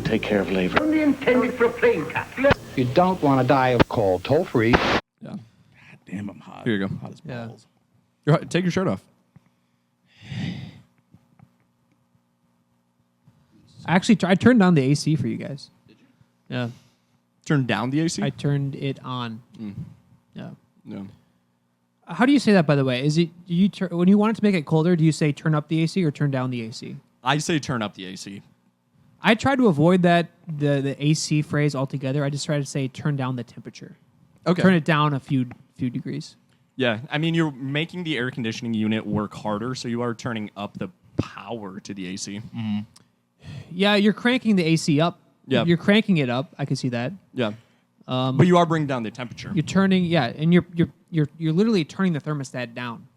Take care of labor. Only intended for a plane cut. You don't want to die of cold. Toll free. Yeah. God damn, I'm hot. Here you go. Hot as balls. Take your shirt off. Actually, I turned down the AC for you guys. Did you? Yeah. Turn down the AC? I turned it on. Yeah. Yeah. How do you say that, by the way? Is it when you want it to make it colder? Do you say turn up the AC or turn down the AC? I say turn up the AC. I try to avoid that the AC phrase altogether. I just try to say turn down the temperature. Okay. Turn it down a few degrees. Yeah. I mean, you're making the air conditioning unit work harder, so you are turning up the power to the AC. Mm-hmm. Yeah, you're cranking the AC up. Yeah. You're cranking it up. I can see that. Yeah. But you are bringing down the temperature. You're turning, and you're literally turning the thermostat down.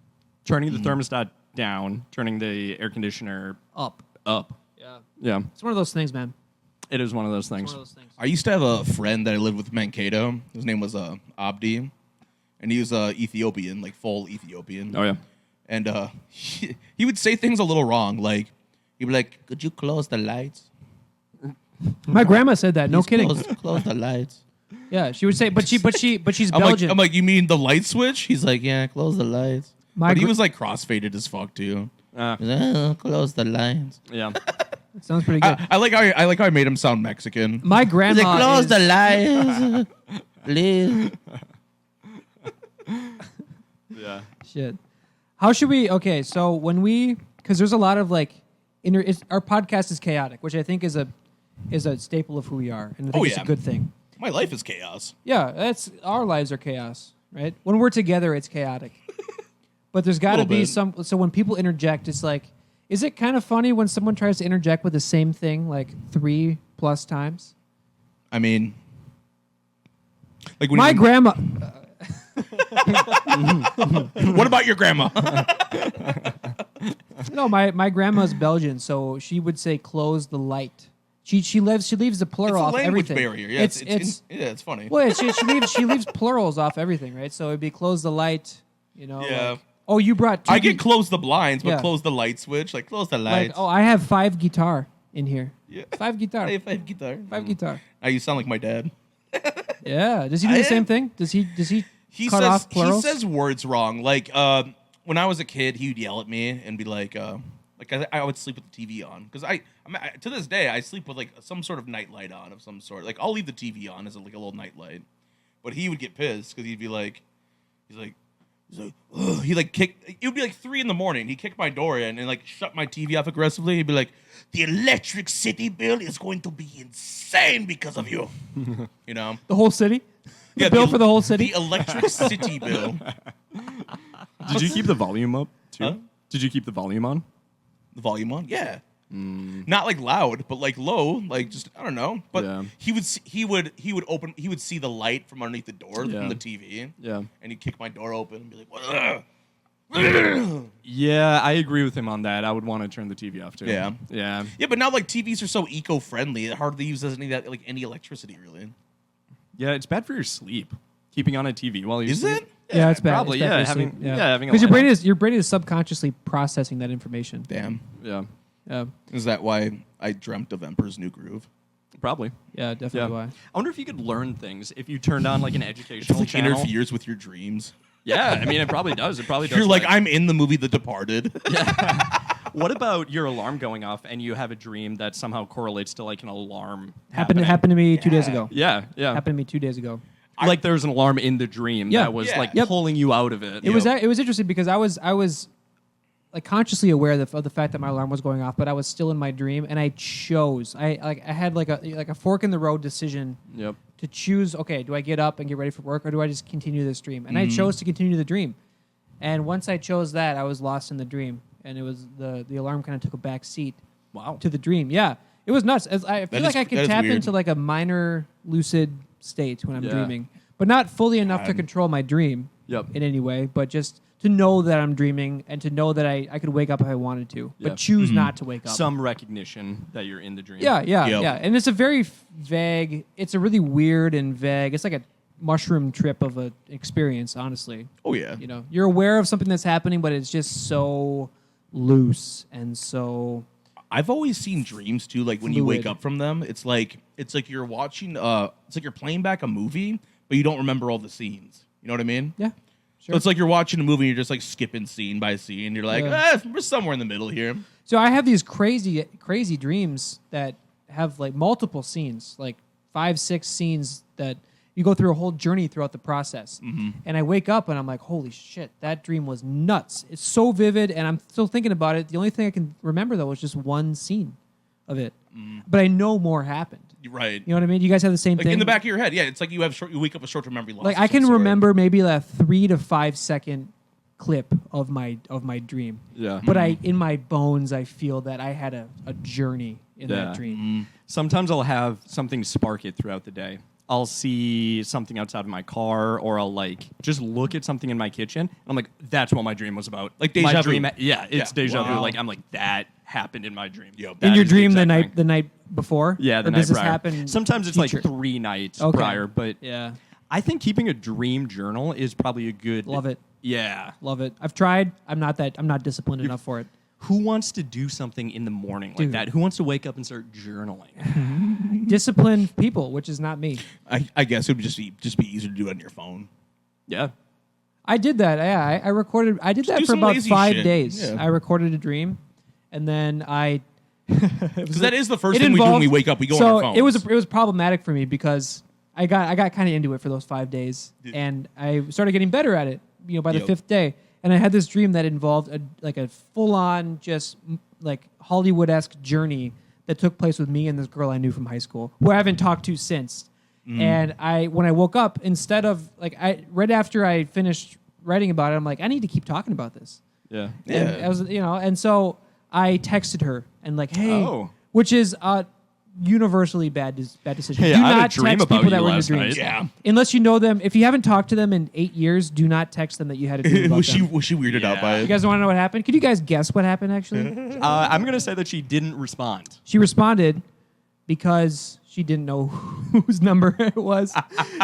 Turning the thermostat down, turning the air conditioner Up. up. Yeah. Yeah. It's one of those things, man. It is one of those things. It's one of those things. I used to have a friend that I lived with in Mankato. His name was Abdi, and he was Ethiopian, like full Ethiopian. Oh, yeah. And he would say things a little wrong, like he'd be like, "Could you close the lights?" My grandma said that. No Please kidding. Close the lights. Yeah, she would say, but she's I'm Belgian. like, you mean the light switch? He's like, yeah, close the lights. But he gr- was like crossfaded as fuck too. He's like, close the lights. Yeah. That sounds pretty good. I like how I made him sound Mexican. My He's grandma like, close is, the lights, please. Yeah. Shit. How should we? Okay, so because there's a lot of like, our podcast is chaotic, which I think is a staple of who we are, and I think it's a good thing. My life is chaos. Yeah, our lives are chaos, right? When we're together, it's chaotic. But there's got to be some. So when people interject, it's like, is it kind of funny when someone tries to interject with the same thing like 3+ times? I mean, like when My grandma. What about your grandma? No, my grandma's Belgian, so she would say close the light. She leaves the plural It's a off language everything. barrier. Yeah, it's funny. Well, she leaves plurals off everything, right? So it'd be close the light, Yeah. like, oh, you brought two I get close the blinds, but Yeah. close the light switch. Like close the like, lights. oh, I have 5 guitar in here. Yeah. 5 guitar. I have 5 guitar. 5 guitar. You sound like my dad. Yeah. Does he do the same thing? Does he cut off plurals? He says words wrong. Like when I was a kid, he would yell at me and be like I would sleep with the TV on because to this day I sleep with like some sort of night light on of some sort. Like I'll leave the TV on as like a little night light, but he would get pissed because he'd be like, ugh. He like kicked. It would be like 3 a.m. He kicked my door in and like shut my TV off aggressively. He'd be like, "The electricity bill is going to be insane because of you." You know, the whole city? yeah, bill for the whole city? The electricity bill. Did you keep the volume up too? Huh? Did you keep the volume on? The volume on, yeah. Not like loud, but like low, like just I don't know. But Yeah. he would see the light from underneath the door from the TV. Yeah. And he'd kick my door open and be like, "Ugh." Yeah, I agree with him on that. I would want to turn the TV off too. Yeah. Yeah. Yeah, but now like TVs are so eco-friendly, it hardly uses any electricity really. Yeah, it's bad for your sleep. Keeping on a TV while you Is sleep. it? Yeah, it's bad. Probably, It's bad yeah. for Having sleep. having a Because light your brain is subconsciously processing that information. Damn. on. Yeah. Is that why I dreamt of Emperor's New Groove? Probably. Yeah, definitely Yeah. why. I wonder if you could learn things if you turned on like an educational Like channel. interferes with your dreams. Yeah, I mean it probably does. It probably does. You're like, that. I'm in the movie The Departed. What about your alarm going off and you have a dream that somehow correlates to like an alarm Happened to me 2 days ago. Yeah, yeah. Happened to me 2 days ago. Like there was an alarm in the dream Yeah. that was Yeah. like Yep. pulling you out of it. It was interesting because I was like consciously aware of the fact that my alarm was going off, but I was still in my dream, and I had like a fork in the road decision Yep. to choose. Okay, do I get up and get ready for work, or do I just continue this dream? And I chose to continue the dream. And once I chose that, I was lost in the dream, and it was the alarm kind of took a back seat. Wow. To the dream, yeah, it was nuts. I feel like I that could is tap weird. into like a minor lucid state when I'm Yeah. dreaming, but not fully enough to control my dream. Yep. In any way, but just to know that I'm dreaming and to know that I could wake up if I wanted to, Yeah. but choose not to wake up. Some recognition that you're in the dream. Yeah, yeah, Yep. yeah. And it's a very vague. It's a really weird and vague. It's like a mushroom trip of an experience, honestly. Oh yeah. You know, you're aware of something that's happening, but it's just so loose and so. I've always seen dreams too. Like when you wake Fluid. up from them, it's like you're watching. It's like you're playing back a movie, but you don't remember all the scenes. You know what I mean? Yeah. So it's like you're watching a movie and you're just like skipping scene by scene. You're like, we're somewhere in the middle here. So I have these crazy dreams that have like multiple scenes, like 5, 6 scenes that you go through a whole journey throughout the process. And I wake up and I'm like, holy shit, that dream was nuts. It's so vivid, and I'm still thinking about it. The only thing I can remember though is just one scene of it, but I know more happened. You're right. You know what I mean? You guys have the same Like thing in the back of your head, yeah. It's like you wake up with short-term memory loss. like of I some can sort. remember maybe a 3 to 5 second clip of my dream. Yeah. But in my bones I feel that I had a journey in that dream. Sometimes I'll have something spark it throughout the day. I'll see something outside of my car, or I'll like just look at something in my kitchen. And I'm like, that's what my dream was about. Like my deja vu. dream. Yeah, it's deja vu. Wow. Like I'm like, that happened in my dream. Yep. In That your is dream the exact thing. night before? Yeah, the Or night does this prior. happen Sometimes it's future? like 3 nights Okay. prior, but Yeah. I think keeping a dream journal is probably a good. Love it. Yeah. Love it. I've tried. I'm not disciplined enough for it. Who wants to do something in the morning like Dude. that? Who wants to wake up and start journaling? Disciplined people, which is not me. I guess it would just be easier to do it on your phone. Yeah. I did that. Yeah, I recorded. I did Just that do for some about lazy 5 shit. days. Yeah. I recorded a dream, and then I. Because that is the first it thing we do when involved- we wake up. We go so on our phones. it was problematic for me because I got kind of into it for those 5 days, and I started getting better at it. You know, by the Yep. 5th day, and I had this dream that involved a full on just like Hollywood-esque journey that took place with me and this girl I knew from high school, who I haven't talked to since. And when I woke up, instead of right after I finished writing about it, I'm like, I need to keep talking about this. Yeah. And I was, and so I texted her and like, hey, Oh. which is universally bad decision. Hey, do I had a not dream text about people that you were in your last dreams. night. Yeah. Unless you know them. If you haven't talked to them in 8 years, do not text them that you had a dream about was she them. weirded out by Yeah. it? You guys want to know what happened? Could you guys guess what happened actually? I'm going to say that she didn't respond. She responded because she didn't know whose number it was.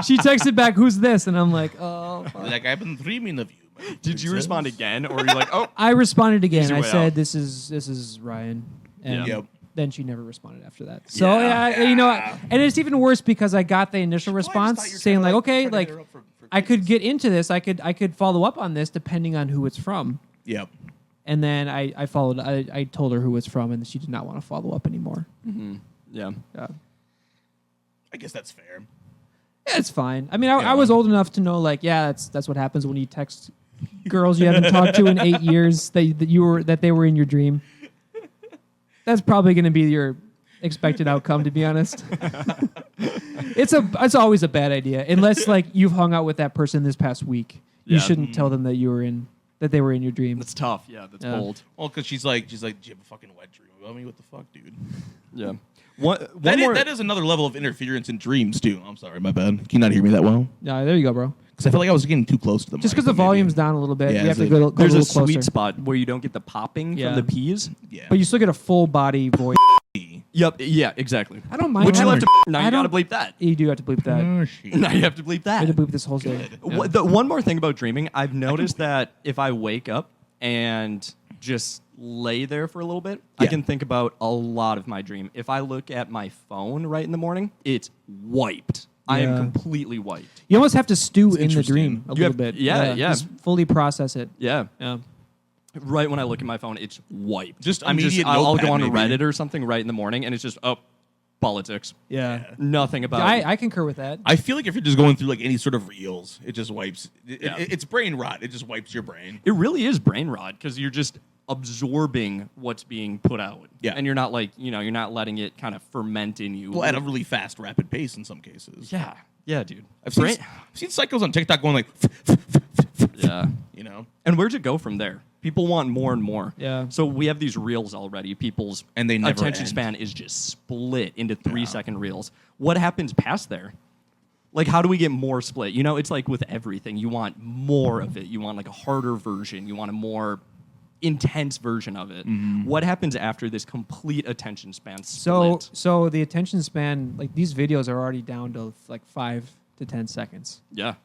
She texted back, "Who's this?" And I'm like, "Oh." Fuck. Like I've been dreaming of you. my Did you princess. respond again? Or were you like, oh, I responded again. Easy I way said, out. "This is Ryan." And Yeah. Yep. then she never responded after that. So Yeah. and it's even worse because I got the initial response saying like, "Okay, like I could get into this. I could follow up on this depending on who it's from." Yep. And then I followed. I told her who it's from, and she did not want to follow up anymore. yeah. Yeah. I guess that's fair. Yeah, it's fine. I mean, I was old enough to know, like, yeah, that's what happens when you text girls you haven't talked to in 8 years that they were in your dream. That's probably going to be your expected outcome, to be honest. It's always a bad idea unless like you've hung out with that person this past week. You Yeah. shouldn't tell them that they were in your dream. That's tough. Yeah, that's Yeah. bold. Well, because she's like, do you have a fucking wet dream about me? What the fuck, dude? Yeah. One That more. is another level of interference in dreams too. I'm sorry, my bad. Can you not hear me that well? Yeah, there you go, bro. Because I feel like I was getting too close to the Just mic, because the but maybe- volume's down a little bit, Yeah, you have to is go, it- go There's a a little closer. sweet spot where you don't get the popping Yeah. from the peas. Yeah. But you still get a full body voice. Yep. Yeah. Exactly. I don't mind. Would you that. have to? Now I you gotta don't- bleep that. You do have to bleep that. Oh, shit. Now you have to bleep I had that. to bleep this whole thing. The one more thing about dreaming, I've noticed that if I wake up and just lay there for a little bit, I Yeah. can think about a lot of my dream. If I look at my phone right in the morning, it's wiped. I am Yeah. completely wiped. You almost have to stew in the interesting. dream a You little have- bit. yeah. Just fully process it. Yeah. Yeah. Right when I look at my phone, it's wiped. Just I'm just immediate I'll go notepad, on maybe. Reddit or something right in the morning, and it's just politics. Yeah. Nothing about. I concur with that. I feel like if you're just going through like any sort of reels, it just wipes. Yeah. It's brain rot. It just wipes your brain. It really is brain rot because you're just absorbing what's being put out. Yeah. And you're not like, you're not letting it kind of ferment in you. Well, at a really fast, rapid pace in some cases. Yeah. Yeah, dude. I've seen, Brain- I've seen psychos on TikTok going like, yeah. you know, And where'd it go from there? People want more and more. Yeah. So we have these reels already. People's And they never attention end. span is just split into 3-second reels. What happens past there? Like, how do we get more split? You know, it's like with everything. You want more of it. You want like a harder version. You want a more intense version of it. What happens after this complete attention span split? So the attention span, like these videos are already down to like 5 to 10 seconds. Yeah.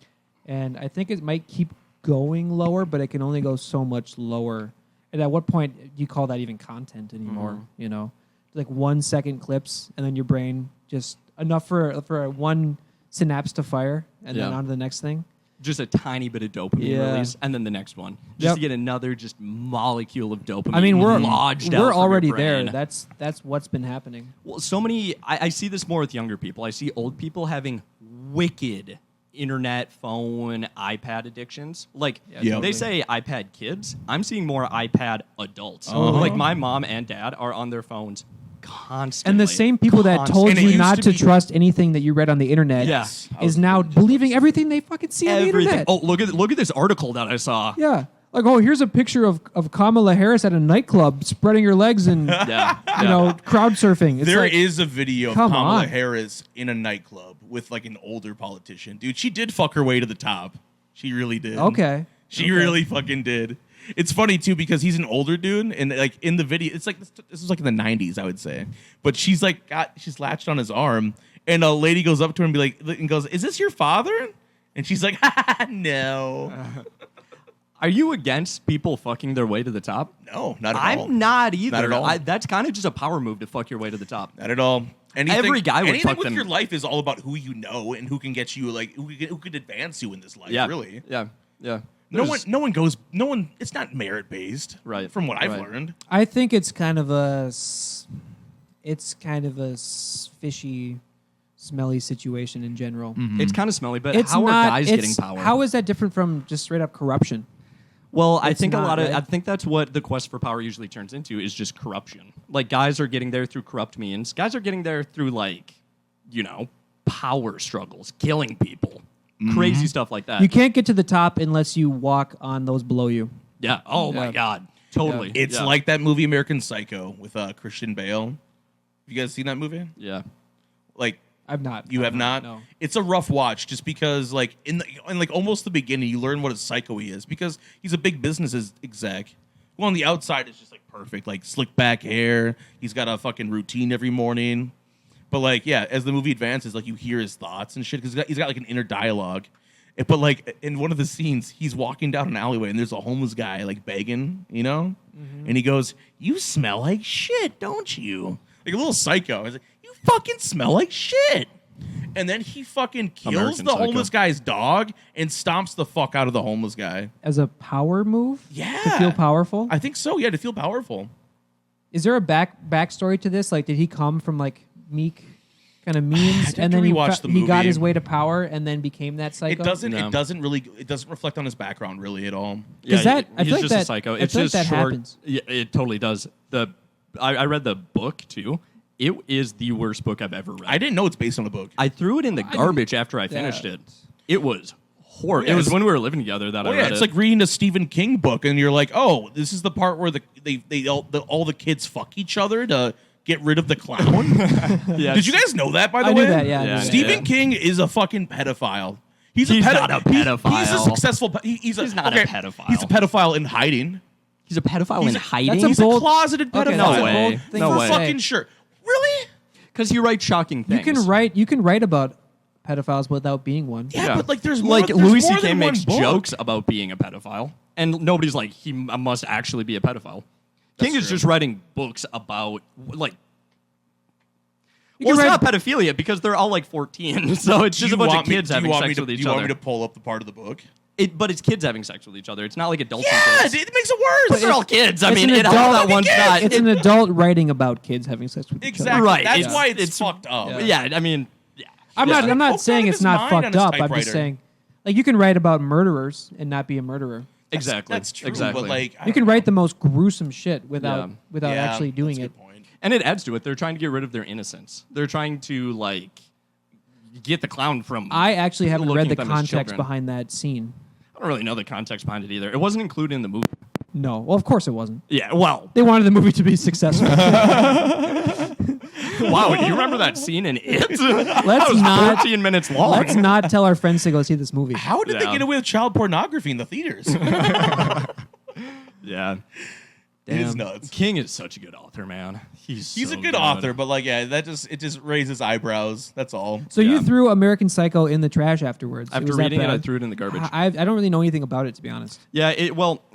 And I think it might keep going lower, but it can only go so much lower. And at what point do you call that even content anymore? You know, like 1 second clips, and then your brain just enough for one synapse to fire, and then on to the next thing. Just a tiny bit of dopamine release, and then the next one, just to get another just molecule of dopamine. I mean, we're lodged out from already your brain. there. That's what's been happening. Well, so many. I see this more with younger people. I see old people having wicked internet, phone, iPad addictions. Like they say iPad kids. I'm seeing more iPad adults. Like my mom and dad are on their phones constantly. And the same people that told you not to trust anything that you read on the internet is now believing everything they fucking see on the internet. Oh, look at this article that I saw. Yeah. Like, oh, here's a picture of Kamala Harris at a nightclub spreading her legs and you know, crowd surfing. It's There like, is a video of come Kamala on. Harris in a nightclub with like an older politician. Dude, she did fuck her way to the top. She really did. Okay. She really fucking did. It's funny too because he's an older dude, and like in the video, it's like this was like in the 90s, I would say. But she's like she's latched on his arm, and a lady goes up to him and goes, "Is this your father?" And she's like, "No." Are you against people fucking their way to the top? No, not at all. I'm not either. Not at all. That's kind of just a power move to fuck your way to the top. Not at all. Every guy would anything fuck with them. your life is all about who you know and who can get you like who could advance you in this life. Yeah, Really. Yeah. No one. It's not merit based, Right, From what I've right. learned. I think it's kind of a fishy, smelly situation in general. It's kind of smelly, but It's how not, are guys getting power? How is that different from just straight up corruption? Well, I It's think not, right? I think that's what the quest for power usually turns into is just corruption. Like guys are getting there through corrupt means. Guys are getting there through like, you know, power struggles, killing people, crazy stuff like that. You can't get to the top unless you walk on those below you. Yeah. Oh my God. Totally. It's Yeah. like that movie American Psycho with Christian Bale. Have you guys seen that movie? Yeah. Like I've not. you have not. No. It's a rough watch, just because like in like almost the beginning, you learn what a psycho he is because he's a big business exec. Well, on the outside, it's just like perfect, like slick back hair. He's got a fucking routine every morning. But like, yeah, as the movie advances, like you hear his thoughts and shit because he's got like an inner dialogue. But like in one of the scenes, he's walking down an alleyway and there's a homeless guy like begging, you know, and he goes, "You smell like shit, don't you?" Like a little psycho. He's like, "You fucking smell like shit." And then he fucking kills American the Psycho. homeless guy's dog and stomps the fuck out of the homeless guy. As a power move? Yeah. To feel powerful? I think so. Yeah, to feel powerful. Is there a backstory to this? Like, did he come from like meek kind of means, and then rewatch the he got movie. his way to power, and then became that psycho? It doesn't. No. It doesn't reflect on his background really at all. Is that- I he's feel like just a that- psycho. I It's feel like just that short. happens. Yeah, it totally does. I read the book too. It is the worst book I've ever read. I didn't know it's based on a book. I threw it in the garbage after I finished it. It was horrible. Yeah, It was it's- when we were living together that I Oh yeah, read it's it. like reading a Stephen King book, and you're like, oh, this is the part where all the kids fuck each other to get rid of the clown. Yeah, Did you guys know that? By the I way, knew that, yeah, I knew that. Stephen King is a fucking pedophile. He's not a He's a pedophile. successful. He's not a pedophile. He's a pedophile in hiding. He's a pedophile in hiding. that's a He's bold- a closeted pedophile. Okay, No that's a way. bold thing No to way. say. Fucking sure. Really? Because he writes shocking things. You can write about pedophiles without being one. Yeah, but like there's more, like there's Louis more C.K. than one makes book. jokes about being a pedophile, and nobody's like he must actually be a pedophile. King is true. just writing books about like. You Well, can it's write- not pedophilia because they're all like 14, so it's just a bunch of kids having sex with Do each you want me other. to pull up the part of the book? But it's kids having sex with each other. It's not like adults. Yeah, and kids. it makes it worse. But they're all kids. I it's mean, an it all adult- that one's not. It's an adult writing about kids having sex with each other. Exactly. Right, That's it's- why it's it's- fucked up. Yeah, I mean, yeah. I'm Yeah. not. I'm not Poke saying out it's his not mind on fucked his up. I'm typewriter. just saying, like, you can write about murderers and not be a murderer. Exactly. That's true. Exactly. But like, You can write the most gruesome shit without Yeah. actually doing that's a it. good point. And it adds to it. They're trying to get rid of their innocence. They're trying to like get the clown from. I actually haven't looking read the at them as context children. behind that scene. I don't really know the context behind it either. It wasn't included in the movie. No, well, of course it wasn't. Yeah. Well. They wanted the movie to be successful. Wow, you remember that scene in It? Let's not 14 minutes long. let's not tell our friends to go see this movie. How did they Yeah. get away with child pornography in the theaters? Yeah. It is Damn. nuts. King is such a good author, man. He's He's so a good author, but like, yeah, it just raises eyebrows. That's all. So you Yeah. threw American Psycho in the trash afterwards. After Was that reading it, I bad? threw it in the garbage. I don't really know anything about it, to be honest. Yeah,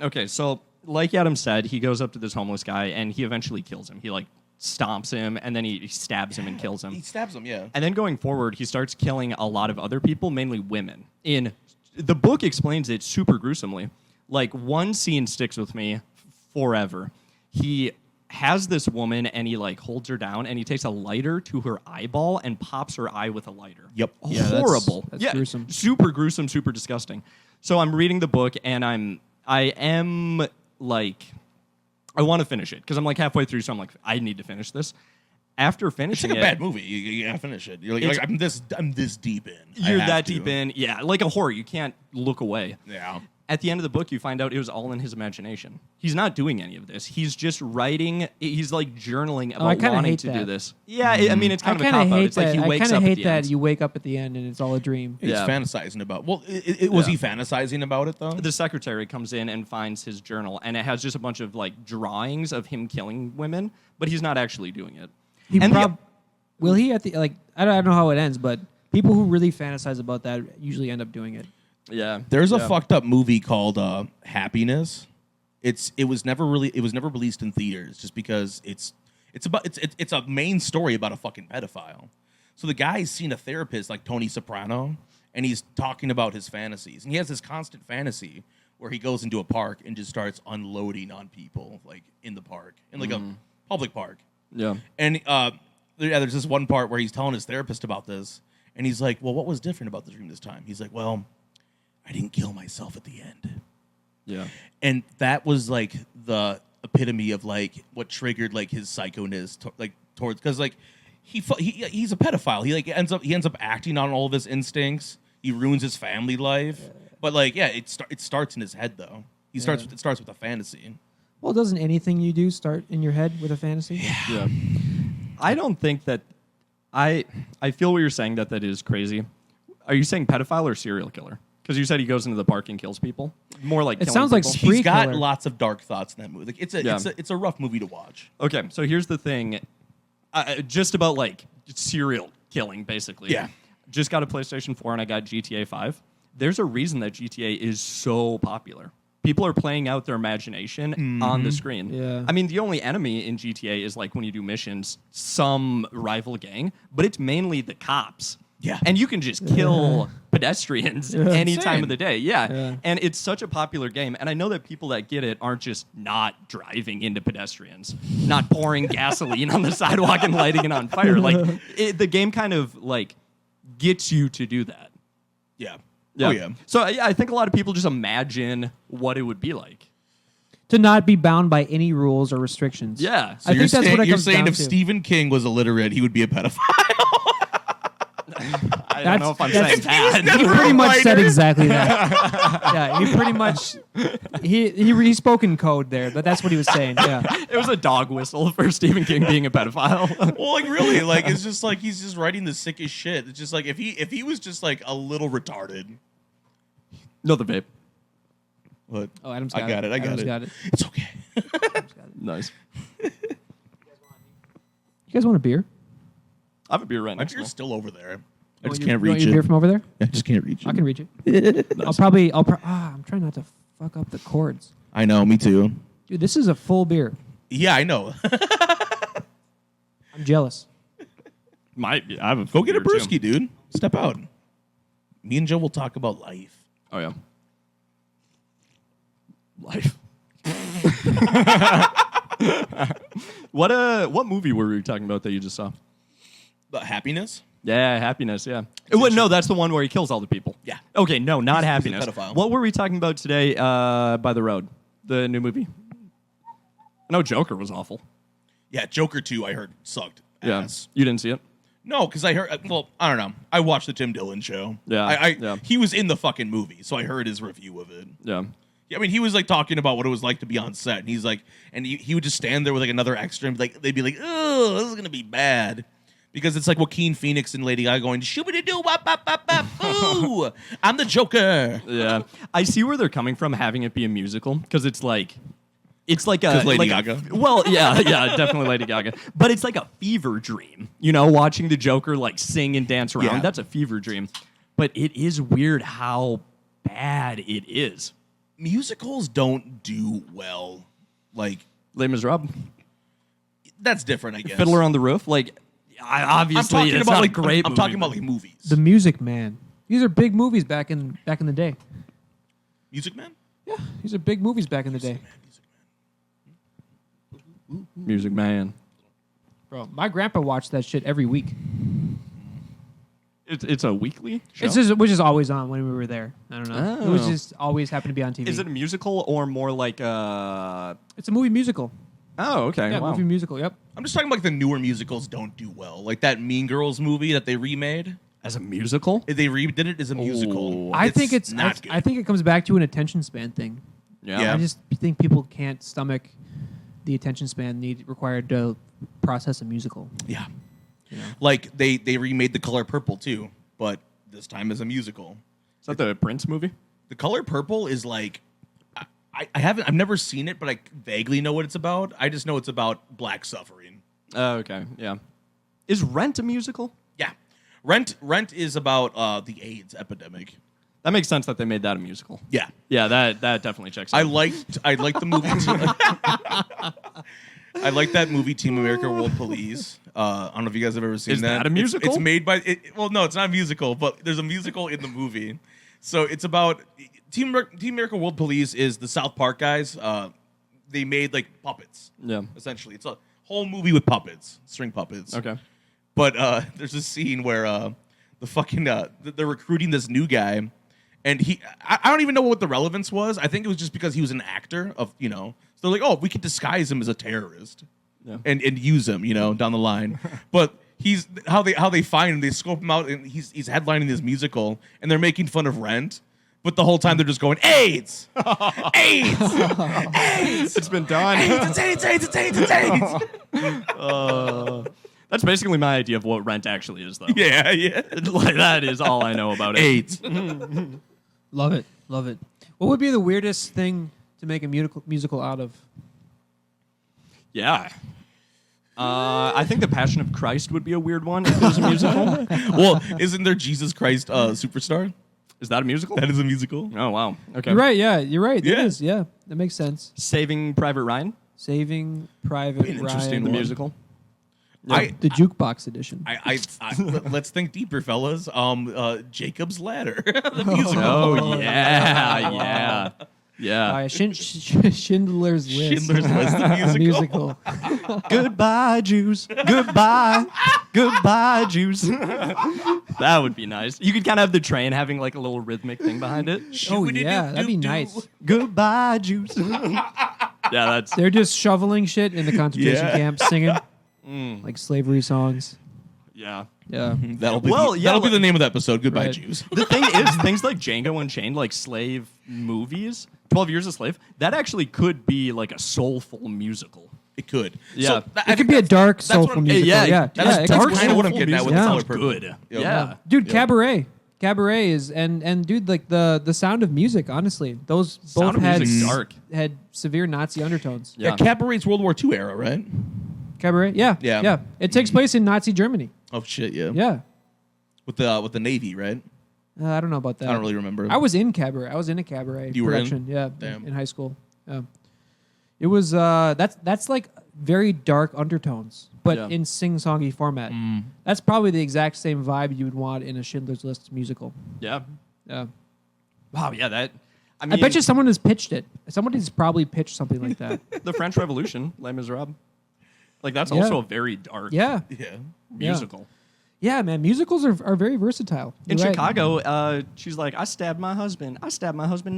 okay, so like Adam said, he goes up to this homeless guy and he eventually kills him. He like stomps him and then he stabs him and kills him. He stabs him, yeah. And then going forward, he starts killing a lot of other people, mainly women. In the book explains it super gruesomely. Like one scene sticks with me forever. He has this woman and he like holds her down and he takes a lighter to her eyeball and pops her eye with a lighter. Yep. Yeah, that's- Horrible. that's gruesome. Super gruesome, super disgusting. So I'm reading the book and I am like, I want to finish it because I'm like halfway through, so I'm like, I need to finish this. After It's finishing like a it, bad movie. You gotta finish it. You're like, It's- I'm this deep in. I you're have that to. deep in. Yeah, like a horror, you can't look away. Yeah. At the end of the book, you find out it was all in his imagination. He's not doing any of this. He's just writing. He's like journaling I about kinda wanting hate to do that. this. Yeah, I mean, it's I kind of a kind of cop out. hate It's like that. he I wakes kind up of at hate the that end. you wake up at the end and it's all a dream. He's Yeah. fantasizing about. Well, was Yeah. he fantasizing about it though? The secretary comes in and finds his journal, and it has just a bunch of like drawings of him killing women, but he's not actually doing it. He And the- will he at the like? I don't know how it ends, but people who really fantasize about that usually end up doing it. Yeah, There's a yeah. fucked up movie called Happiness. It was never released in theaters just because it's a main story about a fucking pedophile. So the guy's seen a therapist like Tony Soprano, and he's talking about his fantasies, and he has this constant fantasy where he goes into a park and just starts unloading on people like in the park, in like a public park. Yeah. And there's this one part where he's telling his therapist about this, and he's like, "Well, what was different about the dream this time?" He's like, "Well, I didn't kill myself at the end." Yeah. And that was like the epitome of like what triggered like his psychoness towards, because like he's a pedophile. He like ends up acting on all of his instincts. He ruins his family life. But like, yeah, it starts in his head though. It starts with a fantasy. Well, doesn't anything you do start in your head with a fantasy? Yeah. I don't think that I feel what you're saying that is crazy. Are you saying pedophile or serial killer? Because you said he goes into the park and kills people. More like It killing sounds like people. Spree He's got killer. lots of dark thoughts in that movie. Like Yeah. it's a rough movie to watch. Okay, so here's the thing. Just about like serial killing, basically. Yeah. Just got a PlayStation 4 and I got GTA 5. There's a reason that GTA is so popular. People are playing out their imagination on the screen. Yeah. I mean, the only enemy in GTA is like when you do missions, some rival gang, but it's mainly the cops. Yeah. And you can just kill pedestrians any time of the day. Yeah. Yeah. And it's such a popular game. And I know that people that get it aren't just not driving into pedestrians, not pouring gasoline on the sidewalk and lighting it on fire. Like, the game kind of like gets you to do that. Yeah. Yeah. Oh yeah. So yeah, I think a lot of people just imagine what it would be like. To not be bound by any rules or restrictions. Yeah. So I think that's what it you're comes saying down if to. Stephen King was illiterate, he would be a pedophile. I don't know if I'm saying that. He pretty much said exactly that. Yeah, he pretty much he spoke in code there, but that's what he was saying. Yeah. It was a dog whistle for Stephen King being a pedophile. Well, like really, like it's just like he's just writing the sickest shit. It's just like if he was just like a little retarded. No, the vape. But Oh, Adam's I got it. I got Adam's it. got it. It's okay. Nice. You guys want a beer? I have a beer right My next to me. beer's still over there. I just You can't want reach your beer it. from over there? I just can't reach it. I can reach it. I'm trying not to fuck up the chords. I know. Me too. Dude, this is a full beer. Yeah, I know. I'm jealous. I have a Go get a beer, too. brewski, dude. Step out. Me and Joe will talk about life. Oh yeah. Life. What movie were we talking about that you just saw? But happiness. Yeah, Happiness. Yeah. No, that's the one where he kills all the people. Yeah. Okay, no, not He's a Happiness. pedophile. What were we talking about today? By the Road, the new movie. No, Joker was awful. Yeah, Joker 2, I heard sucked Yeah, ass. you didn't see it. No, because I heard. Well, I don't know. I watched the Tim Dillon show. Yeah, yeah. He was in the fucking movie, so I heard his review of it. Yeah. Yeah, I mean, he was like talking about what it was like to be on set, and he's like, and he would just stand there with like another extra, and be like, they'd be like, "Oh, this is gonna be bad," Because it's like Joaquin Phoenix and Lady Gaga going, shoo-ba-doo, wop-bop-bop-bop, boo! I'm the Joker. Yeah, I see where they're coming from having it be a musical because it's like a 'Cause Lady like Gaga? Well, yeah, definitely Lady Gaga. But it's like a fever dream, watching the Joker like sing and dance around. Yeah. That's a fever dream. But it is weird how bad it is. Musicals don't do well. Like, Les Miserables, that's different, I guess. Fiddler on the Roof, obviously it's not a great I'm movie, talking about but- like movies. The Music Man. These are big movies back in the day. Music Man? Yeah, these are big movies back in the day. Music Man. Bro, my grandpa watched that shit every week. It's a weekly show? Which is always on when we were there. I don't know. It was Oh. just always happened to be on TV. Is it a musical or more like It's a movie musical. Oh, okay. Yeah, wow. movie musical. Yep. I'm just talking about like the newer musicals don't do well. Like that Mean Girls movie that they remade. As a musical? They redid it as a musical. I think it's not good. I think it comes back to an attention span thing. Yeah. I just think people can't stomach the attention span required to process a musical. Yeah. You know? Like they remade The Color Purple too, but this time as a musical. Is that the Prince movie? The Color Purple is like I've never seen it, but I vaguely know what it's about. I just know it's about black suffering. Oh, okay. Yeah. Is Rent a musical? Yeah. Rent is about the AIDS epidemic. That makes sense that they made that a musical. Yeah. Yeah, that definitely checks out. I liked the movie. I like that movie, Team America: World Police. I don't know if you guys have ever seen Is that. that a musical? It's made by. Well, no, it's not a musical, but there's a musical in the movie. So it's about Team America: World Police is the South Park guys. They made like puppets. Yeah. Essentially, it's a whole movie with puppets, string puppets. Okay. But there's a scene where they're recruiting this new guy, and I don't even know what the relevance was. I think it was just because he was an actor So they're like, oh, we could disguise him as a terrorist, and use him, down the line. But he's how they find him. They scope him out, and he's headlining this musical, and they're making fun of Rent. But the whole time they're just going, AIDS! AIDS! AIDS! It's been done. AIDS! That's basically my idea of what Rent actually is, though. Yeah. Like, that is all I know about it. AIDS. Love it. What would be the weirdest thing to make a musical out of? Yeah. I think The Passion of Christ would be a weird one if it was a musical. Well, isn't there Jesus Christ Superstar? Is that a musical? That is a musical. Oh, wow. Okay. You're right. Yeah, you're right. It Yeah. is. Yeah, that makes sense. Saving Private Ryan, Saving Private An interesting Ryan, the one. musical. the jukebox edition. Let's think deeper, fellas. Jacob's Ladder, the musical. Oh, yeah. Schindler's List. Schindler's List, the musical. Goodbye, Jews. Goodbye, Jews. That would be nice. You could kind of have the train having like a little rhythmic thing behind it. Oh yeah, that'd be nice. Goodbye, Jews. Yeah, that's They're just shoveling shit in the concentration Yeah. camp, singing like slavery songs. yeah. Yeah. That'll be Well, that'll be like- the name of the episode. Goodbye, Right. Jews. The thing is, things like Django Unchained, like slave movies, 12 Years a Slave, that actually could be like a soulful musical. It could. Yeah. It could be a dark, soulful musical. yeah, Yeah, That's, it that's could be. kind of what I'm getting at with Yeah. the Color Sounds Purple. good. Yep. Yeah. Dude, Cabaret is and dude, like the Sound of Music, honestly, those Sound both of had Music's dark. had severe Nazi undertones. Yeah, Cabaret's World War II era, right? Cabaret, yeah. Yeah. It takes place in Nazi Germany. Oh shit, yeah. Yeah. With the Navy, right? I don't know about that. I don't really remember. I was in Cabaret. I was in a Cabaret You were in? production. Yeah, Damn. in high school. Yeah. It was that's like very dark undertones, but Yeah. in sing-songy format. That's probably the exact same vibe you would want in a Schindler's List musical. Yeah. Yeah. Wow, yeah, that. I I mean, bet you someone has pitched it. Somebody's probably pitched something like that. the French Revolution, Les Miserables. Like, that's Yeah. also a very dark Yeah. yeah. musical. Yeah, man. Musicals are very versatile. In You're right. Chicago, she's like, I stabbed my husband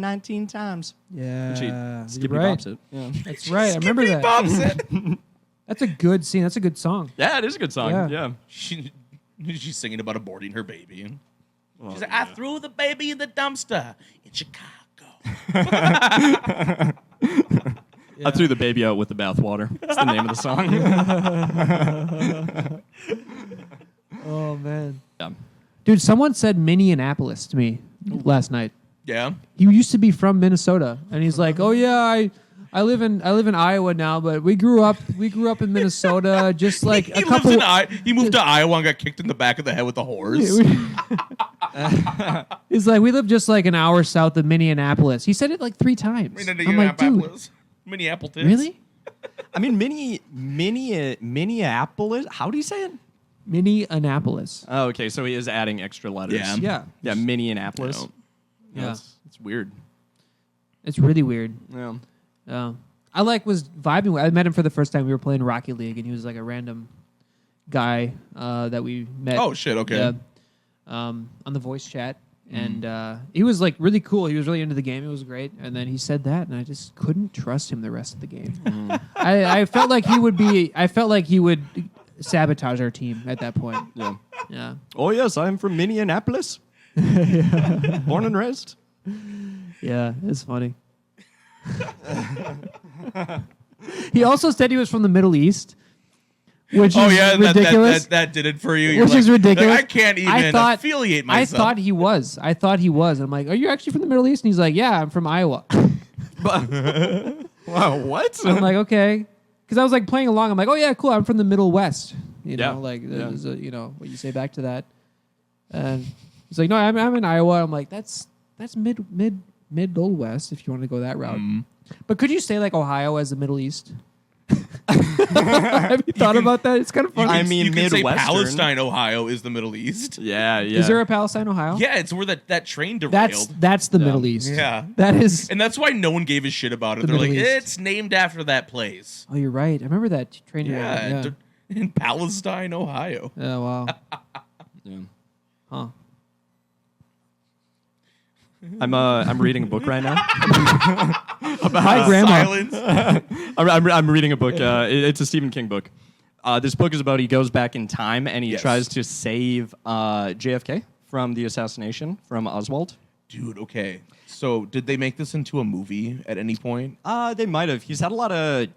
19 times. Yeah. And she you're skippy right. bops it. Yeah. That's right. I remember that. That's a good scene. That's a good song. Yeah, it is a good song. Yeah. Yeah. She's singing about aborting her baby. Well, She's like, I threw the baby in the dumpster in Chicago. I threw the baby out with the bathwater. That's the name of the song. Oh man, Yeah. dude, someone said Minneapolis to me last night. Yeah. He used to be from Minnesota, and he's like, "Oh yeah, I live in Iowa now, but we grew up in Minnesota, just like He a lives couple." he moved to Iowa and got kicked in the back of the head with a horse. He's like, "We live just like an hour south of Minneapolis." He said it like 3 times. I'm like, dude, Minneapolis. really? I mean, Minneapolis. How do you say it? Minneapolis. Oh, okay. So he is adding extra letters. Yeah. Yeah, Yeah, Minneapolis. yeah. It's weird. It's really weird. Yeah. I was vibing with. I met him for the first time. We were playing Rocket League, and he was like a random guy that we met. Oh shit. Okay. Yeah, on the voice chat, and he was like really cool. He was really into the game. It was great. And then he said that, and I just couldn't trust him the rest of the game. I felt like he would be. I felt like he would sabotage our team at that point. Yeah. Yeah. Oh yes, I'm from Minneapolis. Born and raised. Yeah, it's funny. He also said he was from the Middle East, which is ridiculous. That did it for you. You're Which is ridiculous. Like, I can't even affiliate myself. I thought he was. I'm like, are you actually from the Middle East? And he's like, yeah, I'm from Iowa. Wow, what? I'm like, okay. Because I was like playing along. I'm like, oh yeah, cool. I'm from the Middle West. You know, Yeah. like Yeah. there's a, what you say back to that. And he's like, no, I'm in Iowa. I'm like, that's mid old West if you want to go that route. But could you say like Ohio as the Middle East? Have you thought about that? It's kind of funny. I mean, you can say Midwestern. Palestine, Ohio is the Middle East. Yeah, yeah. Is there a Palestine, Ohio? Yeah, it's where that train derailed. That's the Middle East. Yeah. That is. And that's why no one gave a shit about it. The They're like, Middle East. it's named after that place. Oh, you're right. I remember that train. Yeah, Yeah. in Palestine, Ohio. Oh wow. Yeah. Huh. I'm reading a book right now. Hi, Grandma. Silence. I'm reading a book. It's a Stephen King book. This book is about he goes back in time and he Yes. tries to save JFK from the assassination from Oswald. Dude, okay. So did they make this into a movie at any point? They might have. He's had a lot of.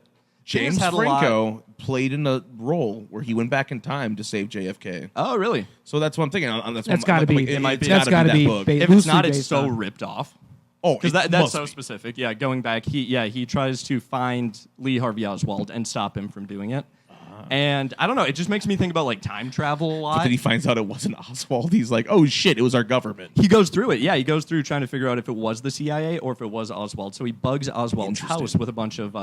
James had a lot- Franco played in a role where he went back in time to save JFK. Oh, really? So that's what I'm thinking. That's gotta be- It might be. that's gotta be book. ba- If loosely it's not, it's based so on- ripped off. Oh, Because it that's must so be. specific. Yeah, going back, he tries to find Lee Harvey Oswald and stop him from doing it. And I don't know, it just makes me think about like time travel a But lot. then he finds out it wasn't Oswald. He's like, oh shit, it was our government. He goes through it. Yeah, he goes through trying to figure out if it was the CIA or if it was Oswald. So he bugs Oswald's Interesting. house with a bunch of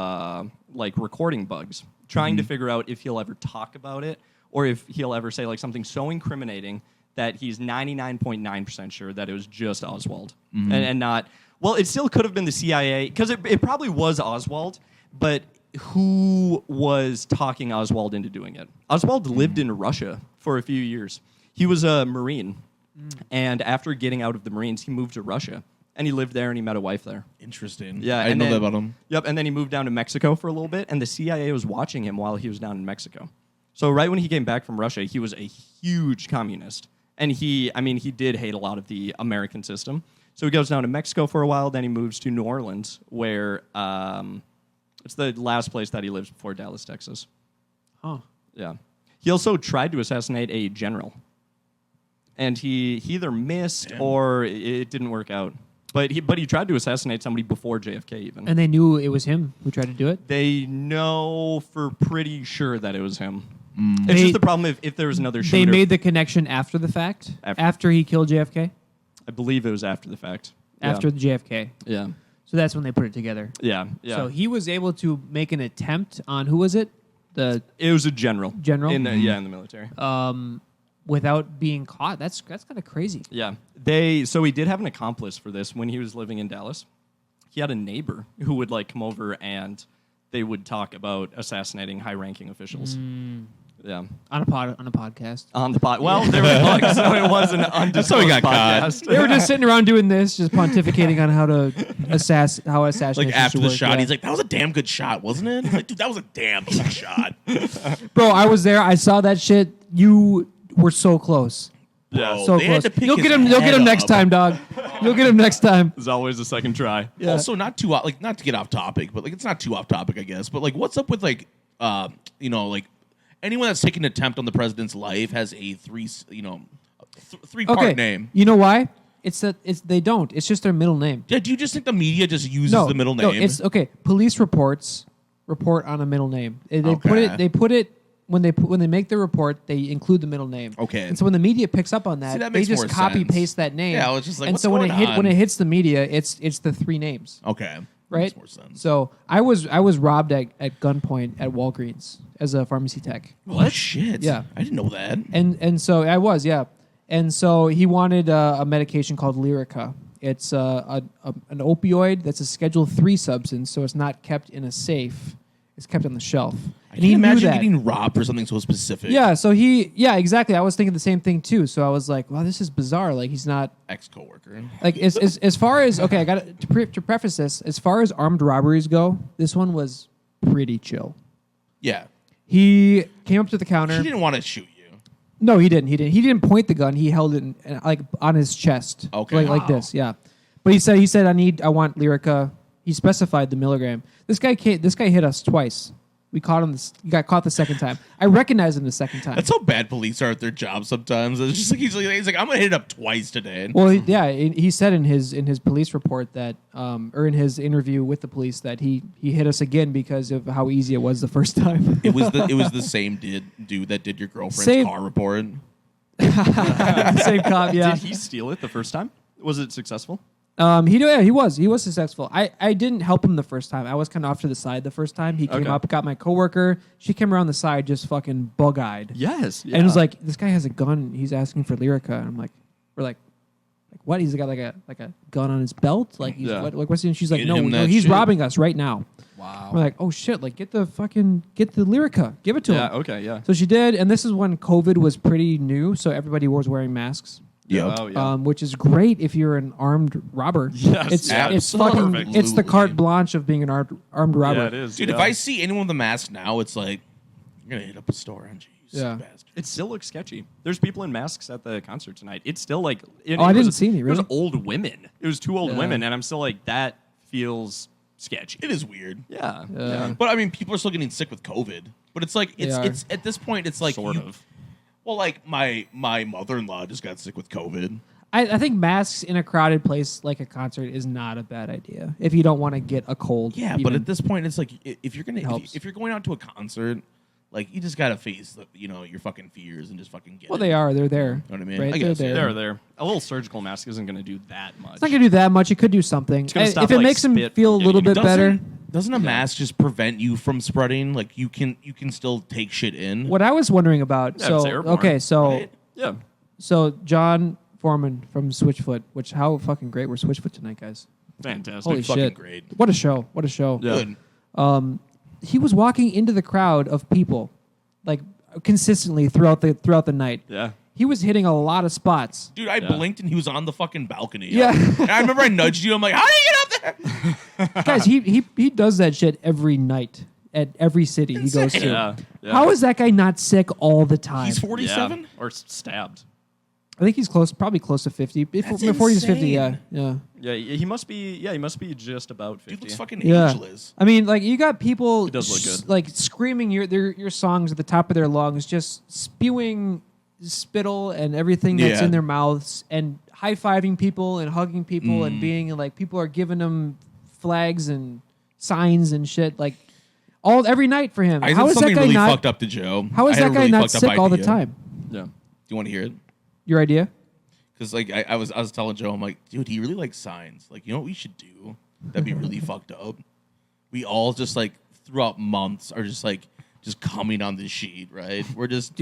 like recording bugs, trying to figure out if he'll ever talk about it or if he'll ever say like something so incriminating that he's 99.9% sure that it was just Oswald and not. Well, it still could have been the CIA because it probably was Oswald, but who was talking Oswald into doing it? Oswald lived in Russia for a few years. He was a Marine. And after getting out of the Marines, he moved to Russia. And he lived there and he met a wife there. Interesting. Yeah, I didn't and know then- that about him. Yep, and then he moved down to Mexico for a little bit, and the CIA was watching him while he was down in Mexico. So right when he came back from Russia, he was a huge communist. And he did hate a lot of the American system. So he goes down to Mexico for a while, then he moves to New Orleans, where it's the last place that he lives before Dallas, Texas. Huh. Yeah. He also tried to assassinate a general. And he either missed or it didn't work out. But he tried to assassinate somebody before JFK even. And they knew it was him who tried to do it. They know for pretty sure that it was him. It's They- just the problem if there was another shooter. They made the connection after the fact. After he killed JFK. I believe it was after the fact. After the JFK. Yeah. So that's when they put it together. Yeah. Yeah. So he was able to make an attempt on who was it? The It was a general. General? In the military. without being caught. That's kind of crazy. Yeah. So he did have an accomplice for this when he was living in Dallas. He had a neighbor who would like come over and they would talk about assassinating high-ranking officials. Yeah. On a podcast. On the pod. Well, there was like, so it was an undisclosed So he got caught. podcast. They were just sitting around doing this, just pontificating on how assassination Like after the work, shot, yeah. he's like, that was a damn good shot, wasn't it? He's like, dude, that was a damn good shot. Bro, I was there. I saw that shit. You were so close. Bro, So they had close. to pick You'll his get him. You'll get head him next up. time, dog. You'll get him next time. There's always a second try. Yeah. Also, not to get off topic, but like it's not too off topic, I guess. But like, what's up with like anyone that's taken an attempt on the president's life has a three-part name. You know why? They don't. It's just their middle name. Yeah, do you just think the media just uses the middle name? No, it's okay. Police report on a middle name. They put it when they make the report, they include the middle name. Okay. And so when the media picks up on that, See, that they makes just more copy sense. paste that name. Yeah, I was just like, and what's so when going on? it hits the media, it's the three names. Okay. Right. Makes more sense. So I was robbed at gunpoint at Walgreens as a pharmacy tech. What? Shit. Yeah. I didn't know that. And so I was, yeah. And so he wanted a medication called Lyrica. It's an opioid that's a Schedule III substance, so it's not kept in a safe. It's kept on the shelf. I can imagine getting robbed for something so specific. Yeah, so exactly. I was thinking the same thing too. So I was like, wow, this is bizarre. Like he's not Ex-coworker. like as far as okay. I got to preface this. As far as armed robberies go, this one was pretty chill. Yeah. He came up to the counter. He didn't want to shoot you. No, he didn't. He didn't point the gun. He held it like on his chest. Okay. Like this. Yeah. But he said I want Lyrica. He specified the milligram. This guy hit us twice. We caught him. He got caught the second time. I recognized him the second time. That's how bad police are at their job sometimes. It's just like he's like I'm gonna hit it up twice today. Well, he said in his police report that, or in his interview with the police that he hit us again because of how easy it was the first time. It was the same dude that did your girlfriend's Same- car report. Same cop, yeah. Did he steal it the first time? Was it successful? He was successful. I didn't help him the first time. I was kind of off to the side the first time. He came up, got my coworker. She came around the side, just fucking bug-eyed. Yes. Yeah. And it was like, this guy has a gun. He's asking for Lyrica. And I'm like, we're like what? He's got like a gun on his belt. Like he's what's he? And she's like, Get him no, that he's shit. robbing us right now. Wow. We're like, oh shit! Like get the Lyrica. Give it to him. Yeah. Okay. Yeah. So she did, and this is when COVID was pretty new, so everybody was wearing masks. Yeah. Oh, yeah. Which is great if you're an armed robber. Yes, it's absolutely. it's the carte blanche of being an armed robber. Yeah, it is. Dude, if I see anyone with a mask now, it's like you're gonna hit up a store, aren't you? You Yeah. bastard. It still looks sketchy. There's people in masks at the concert tonight. It's still like I didn't see any, It was really? old women. It was two old Yeah. women, and I'm still like that feels sketchy. It is weird. Yeah. Yeah. But I mean, people are still getting sick with COVID. But it's like They are. it's at this point, it's like Sort of. Well, like my mother-in-law just got sick with COVID. I think masks in a crowded place like a concert is not a bad idea if you don't want to get a cold. Yeah, even. but at this point, it's like if you're helps. if you're going out to a concert, like you just gotta face your fucking fears and just fucking get. Well, it. they are. They're there. Know what I mean? Right? I guess, They're yeah. there. There. A little surgical mask isn't going to do that much. It's not gonna do that much. It could do something. gonna stop, If it like, makes them spit feel a from little getting bit better. Doesn't a mask just prevent you from spreading? Like you can still take shit in. What I was wondering about. Yeah, it's so airborne, okay, so right? Yeah. so John Foreman from Switchfoot, which how fucking great were Switchfoot tonight, guys. Fantastic. Holy fucking shit! great. What a show! What a show! Yeah. Good. He was walking into the crowd of people, like consistently throughout the night. Yeah. He was hitting a lot of spots. Dude, I blinked and he was on the fucking balcony. Yeah. And I remember I nudged you. I'm like, how do you get up there? Guys, he does that shit every night at every city he goes to. Yeah. Yeah. How is that guy not sick all the time? He's Yeah. 47. Or stabbed. I think he's probably close to 50. That's 40s, 50. Yeah, insane. yeah. Yeah. He must be. Yeah. He must be just about 50. Dude looks fucking Yeah. ageless. I mean, like you got people It does look good. like screaming your songs at the top of their lungs, just spewing spittle and everything that's Yeah. in their mouths, and high fiving people and hugging people and being like people are giving them flags and signs and shit like every night for him. I How said is that something guy really not? fucked up to Joe. How is I had that a guy really not fucked up sick all the idea. time? Yeah. Do you want to hear it? Your idea? Because like I was telling Joe, I'm like, dude, he really likes signs. Like, you know what we should do? That'd be really fucked up. We all just like throughout months are just coming on this sheet, right? We're just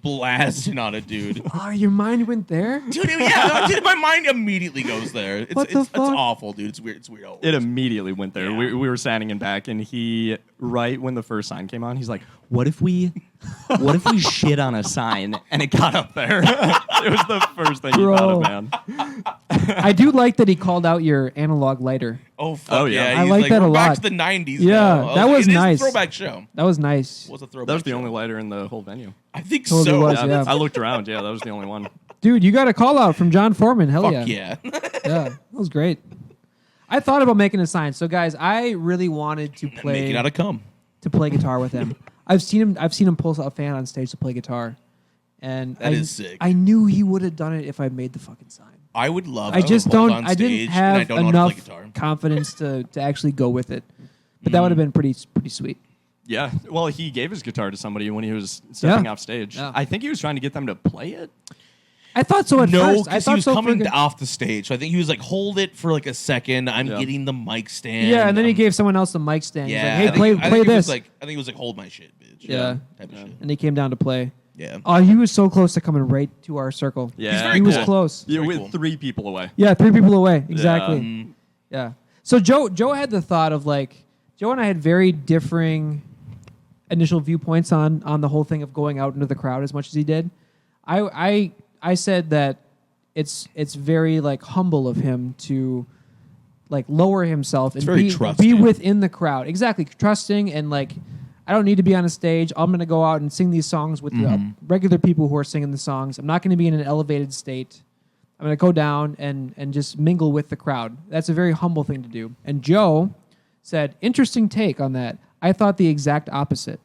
blasting on it, dude. Oh, your mind went there? Dude, yeah, dude, my mind immediately goes there. It's What the it's fuck? awful, dude. It's weird. It's weird. It immediately went there. Yeah. We were standing in back, and he, right when the first sign came on, he's like, what if we shit on a sign and it got up there? It was the first thing he Bro. thought of, man. I do like that he called out your analog lighter. Oh, fuck Oh, yeah. yeah. I He's like that a we're back lot. to the 90s. Yeah, now. that was it is nice. a throwback show. That was nice. It was a throwback That was the show. only lighter in the whole venue. I think Totally so. was, yeah. I looked around. Yeah, that was the only one. Dude, you got a call out from John Foreman. Hell Fuck yeah. yeah. Yeah, that was great. I thought about making a sign. So, guys, I really wanted to play. Make it out of cum. to play guitar with him. I've seen him pull a fan on stage to play guitar, and That is sick. I knew he would have done it if I made the fucking sign. I would love. I just to hold don't. on I stage, didn't and I have don't know how to play enough guitar. confidence to actually go with it, but that would have been pretty sweet. Yeah. Well, he gave his guitar to somebody when he was stepping off stage. Yeah. I think he was trying to get them to play it. I thought so at No, first. I because thought he was so coming for- off the stage. So I think he was like, hold it for like a second. I'm getting the mic stand. Yeah, and then he gave someone else the mic stand. He's Yeah, like, hey, play it this. was like, I think it was like, hold my shit, bitch. Yeah. Type of shit. And he came down to play. Yeah. Oh, he was so close to coming right to our circle. Yeah. He's very He was cool. close. You're Very with cool. 3 people away. Yeah, 3 people away. Exactly. Mm-hmm. Yeah. So Joe had the thought of like Joe and I had very differing initial viewpoints on the whole thing of going out into the crowd as much as he did. I said that it's very like humble of him to like lower himself and very be trusting. within the crowd. Exactly, trusting and like I don't need to be on a stage. I'm going to go out and sing these songs with the regular people who are singing the songs. I'm not going to be in an elevated state. I'm going to go down and just mingle with the crowd. That's a very humble thing to do. And Joe said, interesting take on that. I thought the exact opposite.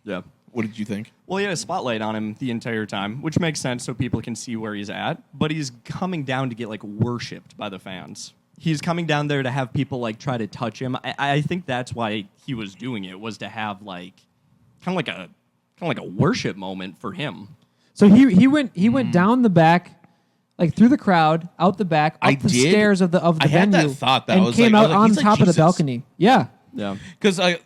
Yeah. What did you think? Well, he had a spotlight on him the entire time, which makes sense so people can see where he's at. But he's coming down to get like worshipped by the fans. He's coming down there to have people like try to touch him. I think that's why he was doing it, was to have like kind of like a worship moment for him. So he went down the back, like through the crowd, out the back, up the did. stairs of the I had venue, that thought that and I was came like- I out was like, on he's like top of the Jesus. balcony. Yeah. Yeah. Because I.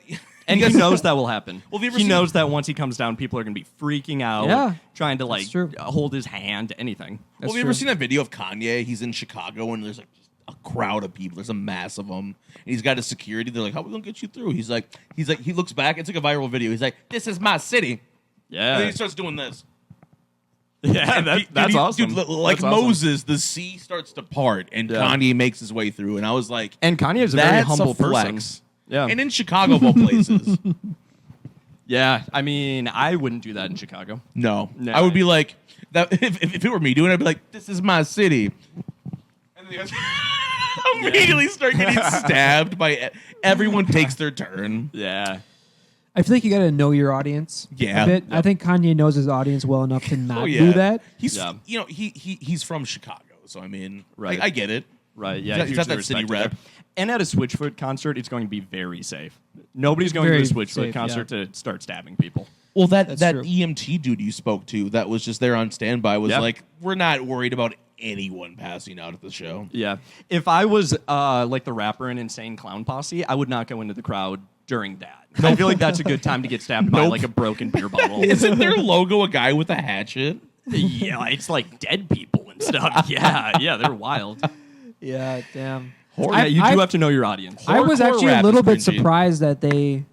And he knows that will happen. Well, have you ever he seen- knows that once he comes down, people are going to be freaking out, Yeah. trying to like true. hold his hand, anything. Well, have you ever seen that video of Kanye? He's in Chicago and there's like just a crowd of people. There's a mass of them. And he's got his security. They're like, how are we going to get you through? He's like, he looks back. It's like a viral video. He's like, this is my city. Yeah. And then he starts doing this. Yeah, that's awesome. Dude, like That's awesome. Moses, the sea starts to part and Yeah. Kanye makes his way through. And I was like, And Kanye is a very that's humble a flex. person. Yeah. And in Chicago, of all places. Yeah, I mean, I wouldn't do that in Chicago. No. No. I would be like, that. If it were me doing it, I'd be like, this is my city. And then you guys immediately start getting stabbed by everyone takes their turn. Yeah. I feel like you got to know your audience. Yeah. A bit. Yep. I think Kanye knows his audience well enough to not Oh, yeah. do that. He's Yeah. you know, he's from Chicago, so I mean, Right. I get it. Right, yeah. He's got hugely that city respected rep. there. And at a Switchfoot concert, it's going to be very safe. Nobody's going Very to a Switchfoot safe, concert yeah. to start stabbing people. Well, that That's true. EMT dude you spoke to that was just there on standby was Yep. like, we're not worried about anyone passing out at the show. Yeah. If I was like the rapper in Insane Clown Posse, I would not go into the crowd during that. I feel like that's a good time to get stabbed by Nope. like a broken beer bottle. Isn't their logo a guy with a hatchet? Yeah, it's like dead people and stuff. Yeah, they're wild. Yeah, damn. Yeah, you do have to know your audience. I was Hardcore actually a rap little is bit cringy. surprised that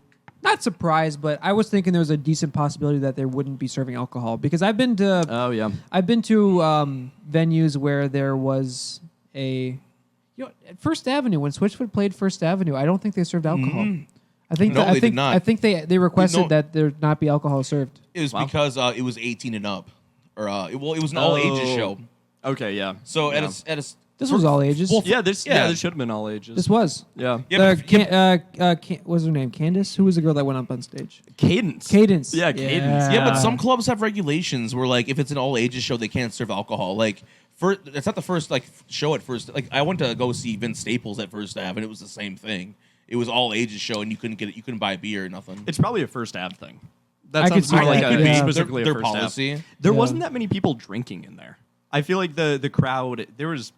not surprised, but I was thinking there was a decent possibility that they wouldn't be serving alcohol because I've been to Oh, yeah. venues where there was at First Avenue when Switchfoot played First Avenue. I don't think they served alcohol. I think No, they did not. I think they requested No. that there not be alcohol served. It was Wow. because it was 18 and up, or it was an all ages show. Okay, yeah. So yeah. at a This was all ages. Well, Yeah, this Yeah. this should have been all ages. This was. Yeah. Yeah, What was her name? Candace? Who was the girl that went up on stage? Cadence. Cadence. Yeah, Cadence. Yeah, but some clubs have regulations where, like, if it's an all ages show, they can't serve alcohol. Like, it's not the first like show at First. Like, I went to go see Vince Staples at First Ave, and it was the same thing. It was all ages show, and you couldn't get it. You couldn't buy beer or nothing. It's probably a First Ave thing. That I could sounds see more like that, a, yeah. specifically Their a First Ave. policy. There Yeah. wasn't that many people drinking in there. I feel like the crowd, there was,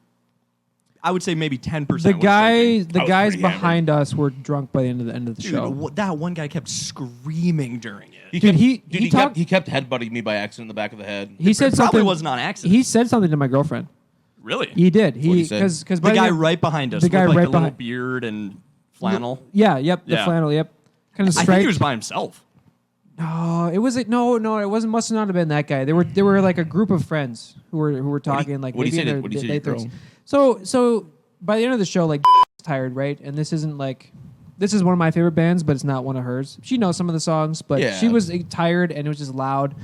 I would say maybe 10%. The was drinking. the I was guys pretty hammered. behind us were drunk by the end of the Dude, show. that one guy kept screaming during it. Dude, he talked- he kept headbutting me by accident in the back of the head. He said It probably something. wasn't on accident. He said something to my girlfriend. Really? He did. What'd he say? Because The guy right behind us the guy with like right the little behind- beard and flannel. Yeah. Yep. The Yeah. flannel. Yep. Kind of I think striped. he was by himself. No, it was no. It wasn't. Must not have been that guy. There were like a group of friends who were talking like. what'd he maybe say in to- what'd he their say to your late 30s. So by the end of the show, like tired, right? And this is one of my favorite bands, but it's not one of hers. She knows some of the songs, but Yeah. she was tired and it was just loud.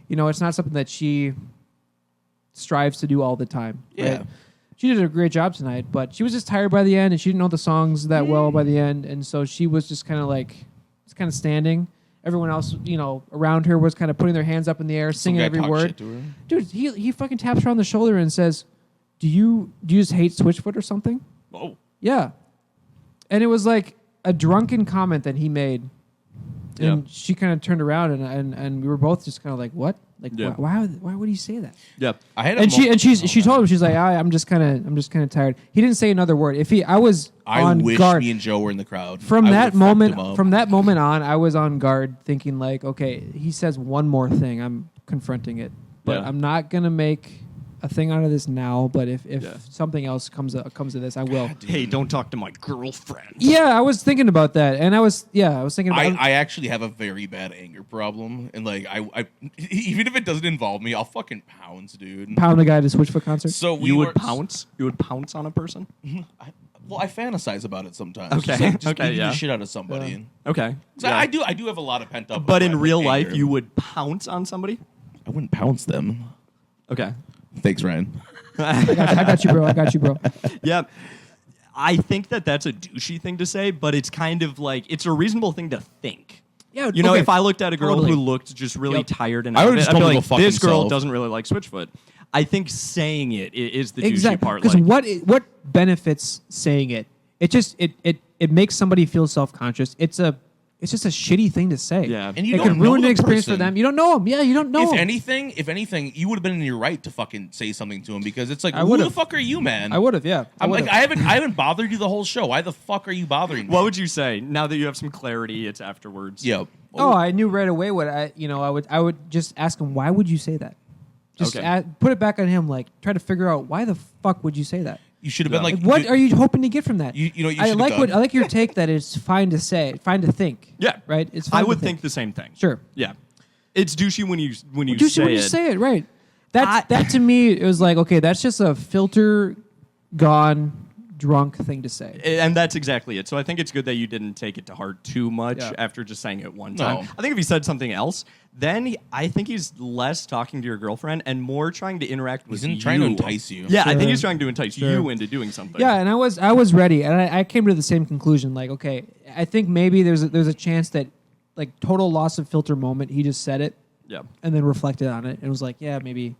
You know, it's not something that she strives to do all the time. Yeah. Right? She did a great job tonight, but she was just tired by the end, and she didn't know the songs that well by the end, and so she was just kind of like was kind of standing. Everyone else, around her was kind of putting their hands up in the air, singing guy every talked word. shit to her. Dude, he fucking taps her on the shoulder and says, "Do you just hate Switchfoot or something?" Whoa. Yeah. And it was like a drunken comment that he made. And she kind of turned around and we were both just kind of like, what? Like, why would he say that? Yep. I had she told him, she's like, I'm just kind of tired. He didn't say another word. I wish guard. me and Joe were in the crowd. From I that would've fucked him up. moment on, I was on guard thinking like, okay, he says one more thing, I'm confronting it. But I'm not going to make a thing out of this now, but if something else comes of this, I will. Hey, don't talk to my girlfriend. Yeah, I was thinking about that, and I was thinking about. I actually have a very bad anger problem, and like I even if it doesn't involve me, I'll fucking pounce, dude. Pound a guy at a Switchfoot concert. So You would pounce? You would pounce on a person? I fantasize about it sometimes. Okay. Just beating Yeah. the shit out of somebody. Okay. So I do have a lot of pent up. But in real life, you would pounce on somebody? I wouldn't pounce them. Okay. Thanks, Ryan. I got you, bro. Yeah. I think that's a douchey thing to say, but it's kind of like, it's a reasonable thing to think. Yeah, if I looked at a girl Totally. who looked just really tired and I out would of it, just I'd be tell her to like, go fuck this girl himself. doesn't really like Switchfoot. I think saying it is the douchey Exactly. part. Because Like, what benefits saying it? It just it makes somebody feel self-conscious. It's just a shitty thing to say. Yeah. And you it don't could know ruin the the experience for person. them. You don't know them. Yeah, you don't know If 'em. anything, you would have been in your right to fucking say something to him because it's like, I who would've. the fuck are you, man? I would have. Yeah, I'm like, I haven't bothered you the whole show. Why the fuck are you bothering me? what would you say now that you have some clarity? It's afterwards. Yeah. Oh, I knew right away what I would just ask him, why would you say that? Just Okay. put it back on him. Like, try to figure out why the fuck would you say that? You should have been like, Like, what are you hoping to get from that? You know what you I should've like done? I like your take that it's fine to say, fine to think. Yeah. Right. It's fine I to would think the same thing. Sure. Yeah. It's douchey when you Douchey say when you it. say it, right? That to me, it was like, okay, that's just a filter gone drunk thing to say. And that's exactly it. So I think it's good that you didn't take it to heart too much Yeah. after just saying it one time. No. I think if he said something else, then I think he's less talking to your girlfriend and more trying to interact with you. He's trying to entice you. Yeah, I Sure. think he's trying to entice Sure. you into doing something. Yeah, and I was ready, and I came to the same conclusion. Like, okay, I think maybe there's a chance that, like, total loss of filter moment. He just said it, Yeah. and then reflected on it, and was like, yeah, maybe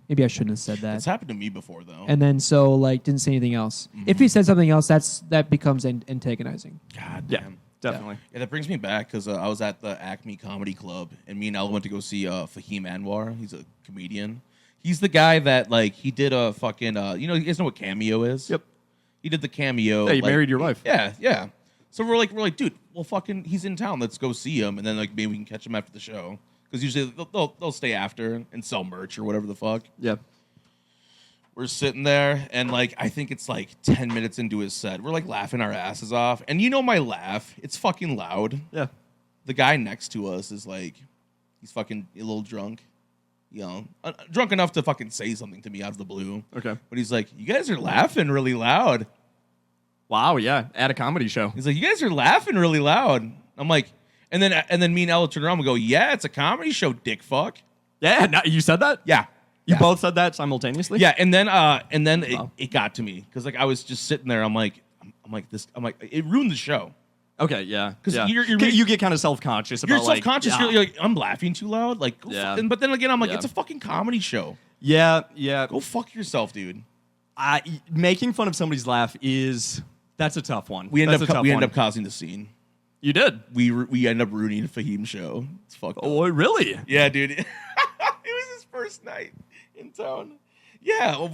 I shouldn't have said that. It's happened to me before, though. And then so like didn't say anything else. If he said something else, that becomes antagonizing. God Yeah. damn. Definitely. Yeah, that brings me back because I was at the Acme Comedy Club, and me and Ella went to go see Fahim Anwar. He's a comedian. He's the guy that, like, he did a fucking, you guys know what Cameo is? Yep. He did the Cameo. Yeah, you like- married your wife. Yeah, yeah. So we're like, dude, well, fucking, he's in town. Let's go see him, and then like maybe we can catch him after the show because usually they'll stay after and sell merch or whatever the fuck. Yeah. We're sitting there, and like I think it's like 10 minutes into his set. We're like laughing our asses off, and you know my laugh, it's fucking loud. Yeah. The guy next to us is like, he's fucking a little drunk, drunk enough to fucking say something to me out of the blue. Okay. But he's like, you guys are laughing really loud. Wow, yeah. At a comedy show. He's like, you guys are laughing really loud. I'm like, and then me and Ella turn around and go, yeah, it's a comedy show, dick fuck. Yeah, no, you said that? Yeah. You Yeah. both said that simultaneously? Yeah, and then Wow. it got to me because like I was just sitting there. I'm like it ruined the show. Okay, yeah. 'Cause yeah. you're- you get kind of self-conscious about You're self-conscious. Like, You're like, I'm laughing too loud. Like, Yeah. but then again, I'm like, Yeah. it's a fucking comedy show. yeah. Go fuck yourself, dude. Making fun of somebody's laugh that's a tough one. We end That's a tough one. up causing the scene. You did? We end up ruining Fahim's show. It's fucked up. Oh, really? Yeah, dude. It was his first night in town. Yeah, well,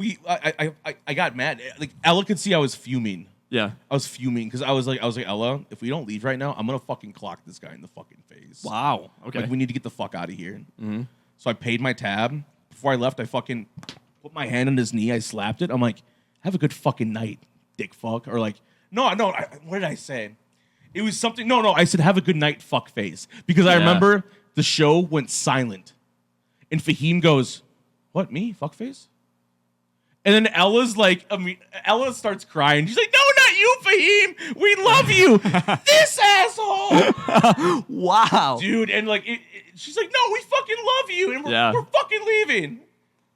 I got mad. Like Ella could see I was fuming. Yeah. I was fuming because I was like Ella, if we don't leave right now, I'm gonna fucking clock this guy in the fucking face. Wow. Okay. Like we need to get the fuck out of here. Mm-hmm. So I paid my tab. Before I left, I fucking put my hand on his knee. I slapped it. I'm like, have a good fucking night, dick fuck. Or like, no. What did I say? It was something. No. I said, have a good night, fuck face. Because I Yeah. remember the show went silent, and Fahim goes, "What, me, fuck face?" And then Ella's like, Ella starts crying. She's like, "No, not you, Fahim. We love you, this asshole." Wow. Dude, and like, she's like, "No, we fucking love you, and we're fucking leaving."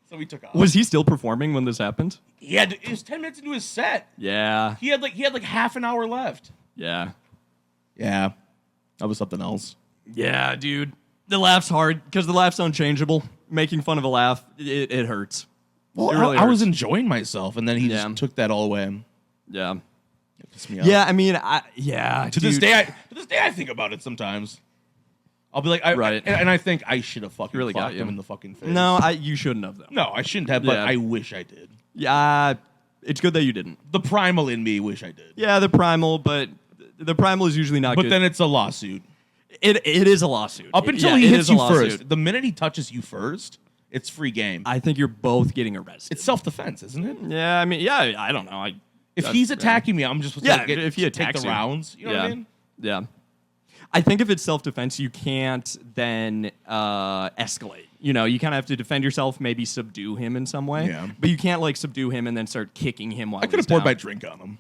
So we took off. Was he still performing when this happened? It was 10 minutes into his set. Yeah. He had like half an hour left. Yeah. Yeah. That was something else. Yeah, dude. The laugh's hard because the laugh's unchangeable. Making fun of a laugh, it hurts. Well, it really I was hurts. enjoying myself, and then he just took that all away. Yeah. It pissed me off. Yeah, I mean, To this day, I think about it sometimes. I'll be like, Right. and I think I should have fucking Really got fucked you. him in the fucking face. No, you shouldn't have though. No, I shouldn't have, but Yeah. I wish I did. Yeah, it's good that you didn't. The primal in me wish I did. Yeah, the primal, but the primal is usually not But good. then it's a lawsuit. It is a lawsuit. Up until Yeah, he it hits is a you lawsuit. first. The minute he touches you first, it's free game. I think you're both getting arrested. It's self-defense, isn't it? Yeah, I mean, yeah, I don't know. If he's attacking me, I'm just supposed to if he take attacks the you. rounds. You know what I mean? Yeah. I think if it's self-defense, you can't then escalate. You know, you kind of have to defend yourself, maybe subdue him in some way. Yeah. But you can't like subdue him and then start kicking him while I could he's have poured down. my drink on him.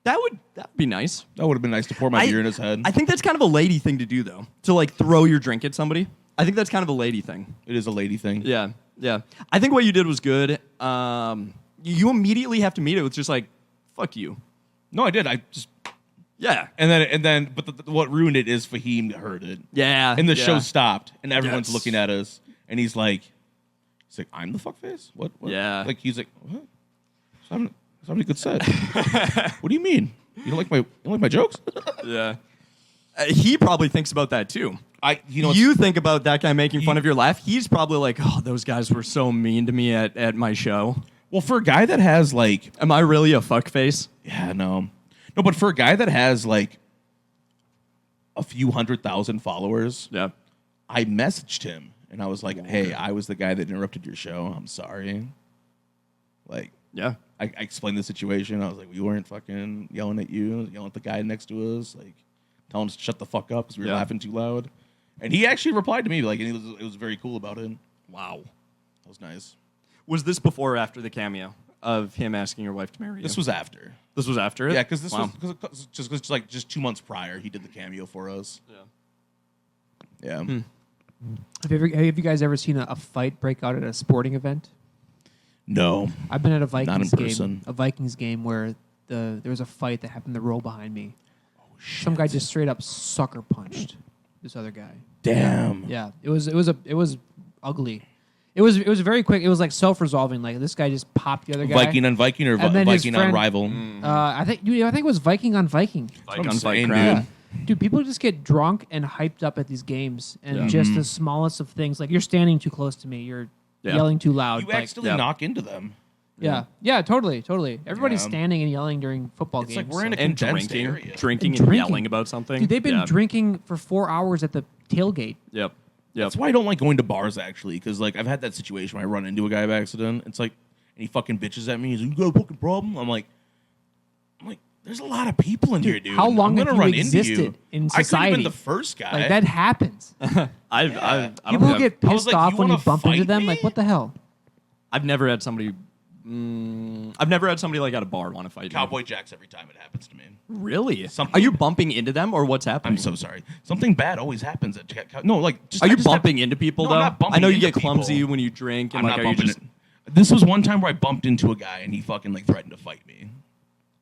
That would be nice. That would have been nice to pour my beer in his head. I think that's kind of a lady thing to do, though. To like throw your drink at somebody. I think that's kind of a lady thing. It is a lady thing. Yeah, yeah. I think what you did was good. You immediately have to meet it with just like, fuck you. No, I did. I just Yeah. and then, but what ruined it is Fahim heard it. Yeah. And the yeah. show stopped, and everyone's Yes. looking at us, and he's like, I'm the fuckface? What? Yeah. Like, he's like, what? It's having a good set. What do you mean? You don't like my jokes? Yeah. He probably thinks about that too. You think about that guy making fun of your laugh. He's probably like, oh, those guys were so mean to me at my show. well, for a guy that has like, Am I really a fuckface? yeah, no, but for a guy that has like a few 100,000 followers, Yeah. I messaged him and I was like, hey, I was the guy that interrupted your show. I'm sorry. Like, Yeah. I explained the situation. I was like, we weren't fucking yelling at you, yelling at the guy next to us, like telling us to shut the fuck up because we were Yeah. laughing too loud. And he actually replied to me, like, and it was very cool about it. Wow. That was nice. Was this before or after the cameo of him asking your wife to marry you? This was after. This was after it? Yeah, because this Wow. was just 2 months prior. He did the cameo for us. Yeah. Yeah. Have you guys ever seen a fight break out at a sporting event? No. I've been at a Vikings person. game where there was a fight that happened in the row behind me. Some guy just straight up sucker punched this other guy. Damn. Yeah, it was ugly. It was very quick. It was like self-resolving. Like this guy just popped the other guy. Viking on Viking or And then his Viking on friend- Rival? I think it was Viking on Viking. Like I'm on fight saying, crowd. dude. Dude, people just get drunk and hyped up at these games, and Yeah. just the smallest of things, like you're standing too close to me, you're Yeah. yelling too loud. You like, accidentally yeah. knock into them. yeah, totally. Everybody's Yeah. standing and yelling during football It's games. like we're in a so- And condensed drinking, area. drinking And and drinking. yelling about something. Dude, they've been Yeah. drinking for 4 hours at the tailgate. Yep. That's why I don't like going to bars, actually, because like I've had that situation where I run into a guy by accident. It's like, and he fucking bitches at me. He's like, "You got a fucking problem?" I'm like, there's a lot of people in here, dude. how long I'm have gonna you run into existed you. in I could have society? been the first guy. Like that happens. I don't People think get I was pissed like, off "You when you wanna bump into fight them. me?" Like, what the hell? I've never had somebody. I've never had somebody like at a bar want to fight me. Cowboy Jacks every time it happens to me. Really? Something- Are you bumping into them or what's happening? I'm so sorry. Something bad always happens at no, like. Just, Are I you just have- bumping into people No, though? I'm not bumping I know you into get clumsy people. when you drink. And I'm like, not are you bumping just? it. This was one time where I bumped into a guy and he fucking like threatened to fight me,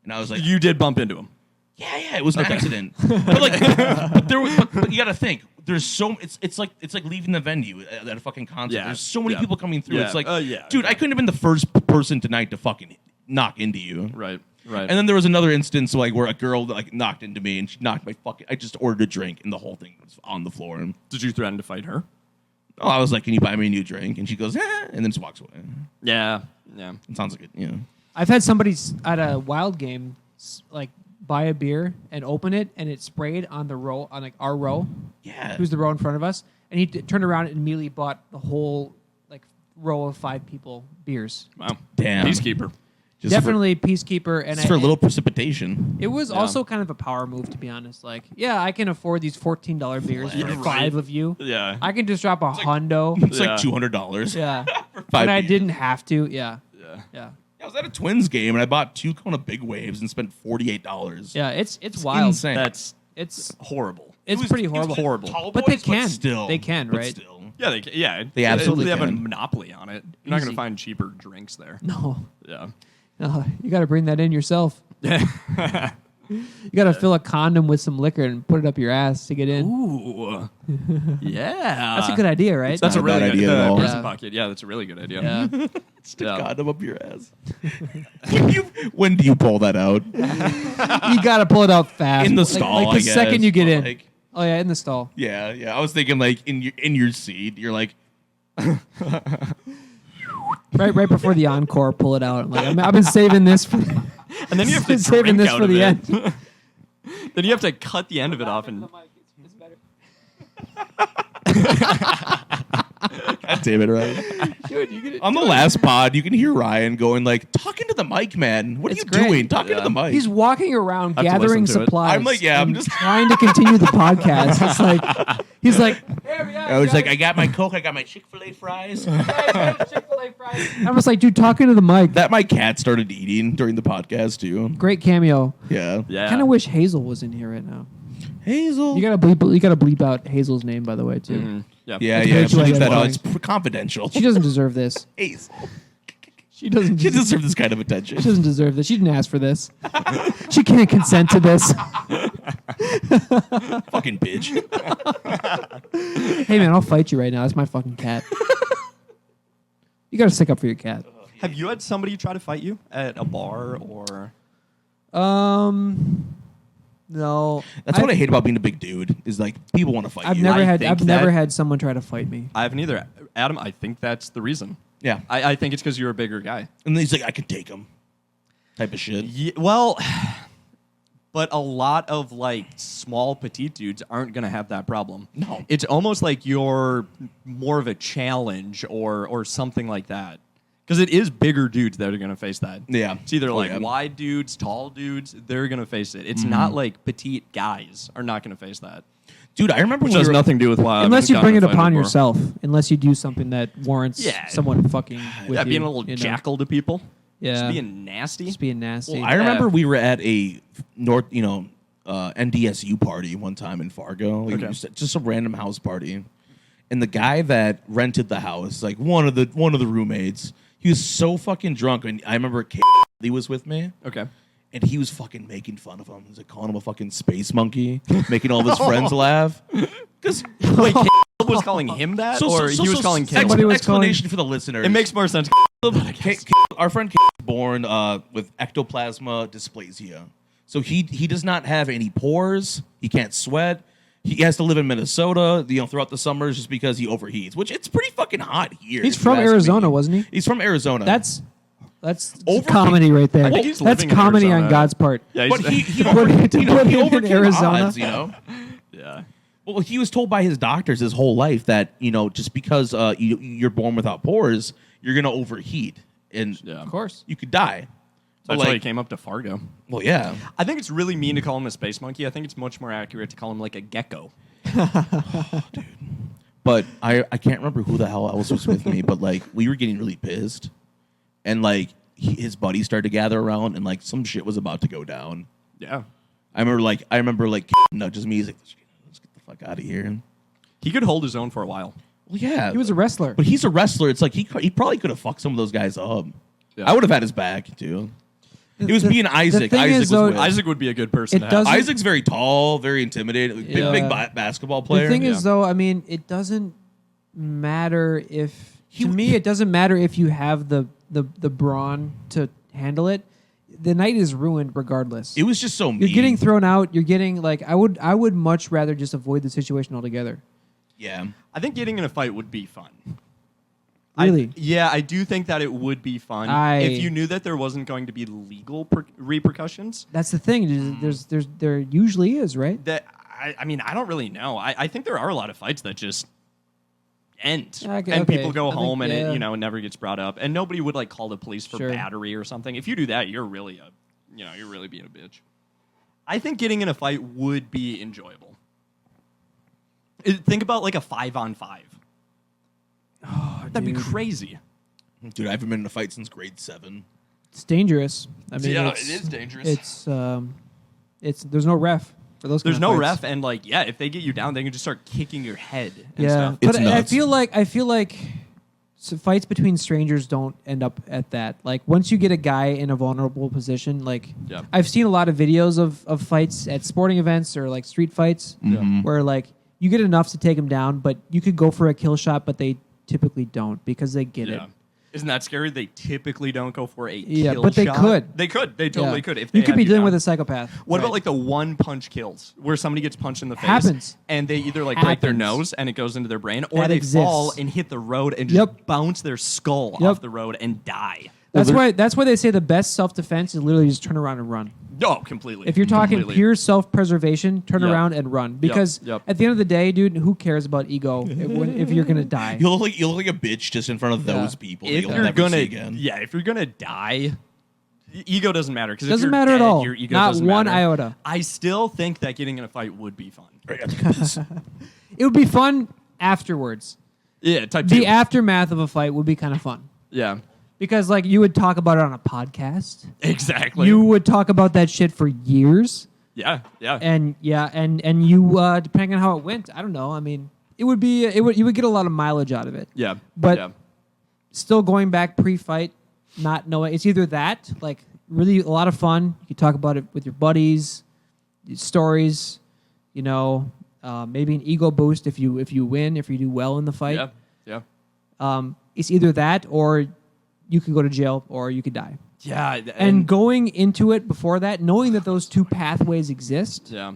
and I was like, You did bump into him. Yeah, it was an accident. But like, but you got to think. There's so it's like leaving the venue at a fucking concert. Yeah, There's so many yeah. people coming through. Yeah, It's like, yeah, dude, yeah. I couldn't have been the first person tonight to fucking knock into you. Right. And then there was another instance like where a girl like knocked into me and she knocked my fucking. I just ordered a drink and the whole thing was on the floor. And Did you threaten to fight her? I was like, "Can you buy me a new drink?" And she goes, and then just walks away. Yeah. Yeah. It sounds like it, I've had somebody at a Wild game like buy a beer and open it, and it sprayed on the row on like our row. Yeah. Who's the row in front of us? And he turned around and immediately bought the whole like row of 5 people beers. Wow. Damn. Peacekeeper. Just Definitely peacekeeper, and for a little precipitation. It was Yeah. also kind of a power move, to be honest. Like, yeah, I can afford these $14 beers for Yeah, 5 of you. Yeah. I can just drop a hundo. It's Yeah. like $200. Yeah, for 5 but I beers. didn't have to. Yeah, Yeah. yeah, I was at a Twins game and I bought 2 Kona Big Waves and spent $48. yeah. It's wild. Insane. That's It's horrible. it's pretty horrible. horrible. Tall But they boys, can. still, They can, but right? Still. Yeah. They absolutely They have a can. monopoly on it. You're not going Easy. to find cheaper drinks there. No, Yeah. no, you got to bring that in yourself. You got to fill a condom with some liquor and put it up your ass to get in. Ooh. Yeah. That's a good idea, right? That's a Not a really bad good idea at all. prison Yeah. pocket. Yeah, that's a really good idea. Yeah. Stick condom up your ass. when do you pull that out? You got to pull it out fast. In the Like- stall, Like the I guess, second you get but, in. like- Oh, yeah, in the stall. Yeah, yeah. I was thinking like in your seat, you're like, Right before the encore, pull it out. Like, I've been saving this for... And then you have to Been saving drink this out for of the it. end. Then you have to cut the end of it off and God damn it, Ryan. On the last pod, you can hear Ryan going like, talking to the mic, man. What are It's you great. doing? Talking to the mic. He's walking around I have to gathering listen to it. supplies. I'm like, yeah, I'm and just- trying to continue the podcast. It's like, he's like, I was like, I got my Coke, I got my Chick-fil-A fries. I was like, dude, talking to the mic. That my cat started eating during the podcast too. Great cameo. Yeah. yeah. Kind of wish Hazel was in here right now. Hazel. You gotta bleep out Hazel's name, by the way, too. Mhm. Yeah. Yeah, That's yeah. way too Please that out. identifying. It's confidential. She doesn't deserve this. Hazel. She doesn't. She deserves this kind of attention. She doesn't deserve this. She didn't ask for this. She can't consent to this. Fucking bitch. Hey man, I'll fight you right now. That's my fucking cat. You gotta stick up for your cat. Have you had somebody try to fight you at a bar or? No. That's what I hate about being a big dude. Is like people want to fight I've you. never I had. think I've never that- had someone try to fight me. I haven't either. Adam, I think that's the reason. Yeah. I think it's because you're a bigger guy. And then he's like, I can take him. Type of shit. Yeah, well, but a lot of like small petite dudes aren't gonna have that problem. No. It's almost like you're more of a challenge or something like that. Because it is bigger dudes that are gonna face that. Yeah. It's either Oh, like yeah. wide dudes, tall dudes, they're gonna face it. It's not like petite guys are not gonna face that. Dude, I remember Which when has we were- nothing to do with why. Unless I've you gotten bring in it a fight upon before. yourself. Unless you do something that warrants Yeah. someone fucking with Yeah, you. being a little you know? jackal to people. Yeah. Just being nasty. Just being nasty. Well, I remember we were at a NDSU party one time in Fargo. Like, Okay. it was just a random house party, and the guy that rented the house, like one of the roommates, he was so fucking drunk. And I remember he was with me, Okay. and he was fucking making fun of him. He was like calling him a fucking space monkey, making all of his friends laugh. Because Wait, was calling him that, or he was calling Kim? Somebody was explanation for the listeners. It makes more sense. Our friend was born with ectoplasma dysplasia. So he does not have any pores. He can't sweat. He has to live in Minnesota, throughout the summers just because he overheats, which it's pretty fucking hot here. He's if you from ask Arizona, me. wasn't he? He's from Arizona. That's Overheat- comedy right there. I think he's That's living in comedy on Arizona. God's part. Yeah, but he To put him he in overcame Arizona. odds, yeah. Well, he was told by his doctors his whole life that just because you're born without pores, you're gonna overheat and Yeah. Of course. you could die. So, That's why he came up to Fargo. Well, yeah. I think it's really mean to call him a space monkey. I think it's much more accurate to call him like a gecko. But I can't remember who the hell else was with me, but like we were getting really pissed, and like his buddies started to gather around, and like some shit was about to go down. Yeah. I remember like nudges me. He's like, "Let's get the fuck out of here." He could hold his own for a while. Well, yeah, He was a wrestler. but he's a wrestler. It's like he probably could have fucked some of those guys up. Yeah. I would have had his back too. He was being Isaac. thing Isaac is, was though, with. Isaac would be a good person It to have. doesn't- Isaac's very tall, very intimidating, Yeah. big basketball player. The thing Yeah. is, though, I mean, it doesn't matter if. He- To me, it doesn't matter if you have the brawn to handle it. The night is ruined regardless. it was just so mean. You're getting thrown out. You're getting like I would much rather just avoid the situation altogether. Yeah. I think getting in a fight would be fun. Really? I do think that it would be fun if you knew that there wasn't going to be legal repercussions. That's the thing. There usually is, right? That I mean, I don't really know. I think there are a lot of fights that just end Okay, and okay. people go I think, home and yeah. it never gets brought up, and nobody would like call the police for Sure. battery or something. If you do that, you're really you're really being a bitch. I think getting in a fight would be enjoyable. Think about like a 5-on-5. Oh, That'd be dude. crazy. Dude, I haven't been in a fight since grade 7. It's dangerous. I mean, Yeah, it's, it is dangerous. It's there's no ref for those. There's kind no of ref, fights. and like, yeah, if they get you down, they can just start kicking your head. And Yeah, stuff. It's but I nuts. feel like So fights between strangers don't end up at that. Like once you get a guy in a vulnerable position, like I've seen a lot of videos of fights at sporting events or like street fights where like you get enough to take him down, but you could go for a kill shot, but they typically don't because they get it. Isn't that scary? They typically don't go for a kill shot. But they could. They could. They totally could. If you they could be dealing down. with a psychopath. What about like the one punch kills where somebody gets punched in the face Happens. and they either like break their nose and it goes into their brain, or That they exists. fall and hit the road and just bounce their skull off the road and die. That's why they say the best self-defense is literally just turn around and run. Oh, completely. If you're talking pure self-preservation, turn around and run. Because Yep. at the end of the day, dude, who cares about ego if you're gonna die? You look like a bitch just in front of those people. If You'll you're never gonna, see again. if you're gonna die, ego doesn't matter because Doesn't matter at all. Your ego Not doesn't one matter. iota. I still think that getting in a fight would be fun. It would be fun afterwards. Yeah, type The 2. aftermath of a fight would be kind of fun. Yeah, Because like you would talk about it on a podcast. exactly. You would talk about that shit for years. yeah. And you depending on how it went, I don't know. I mean, you would get a lot of mileage out of it. Yeah. But yeah. still going back pre-fight, not knowing it's either that, like really a lot of fun. You could talk about it with your buddies, stories, maybe an ego boost if you win, if you do well in the fight. Yeah. It's either that or you could go to jail or you could die. Yeah. And going into it before that, knowing that those two pathways exist, yeah.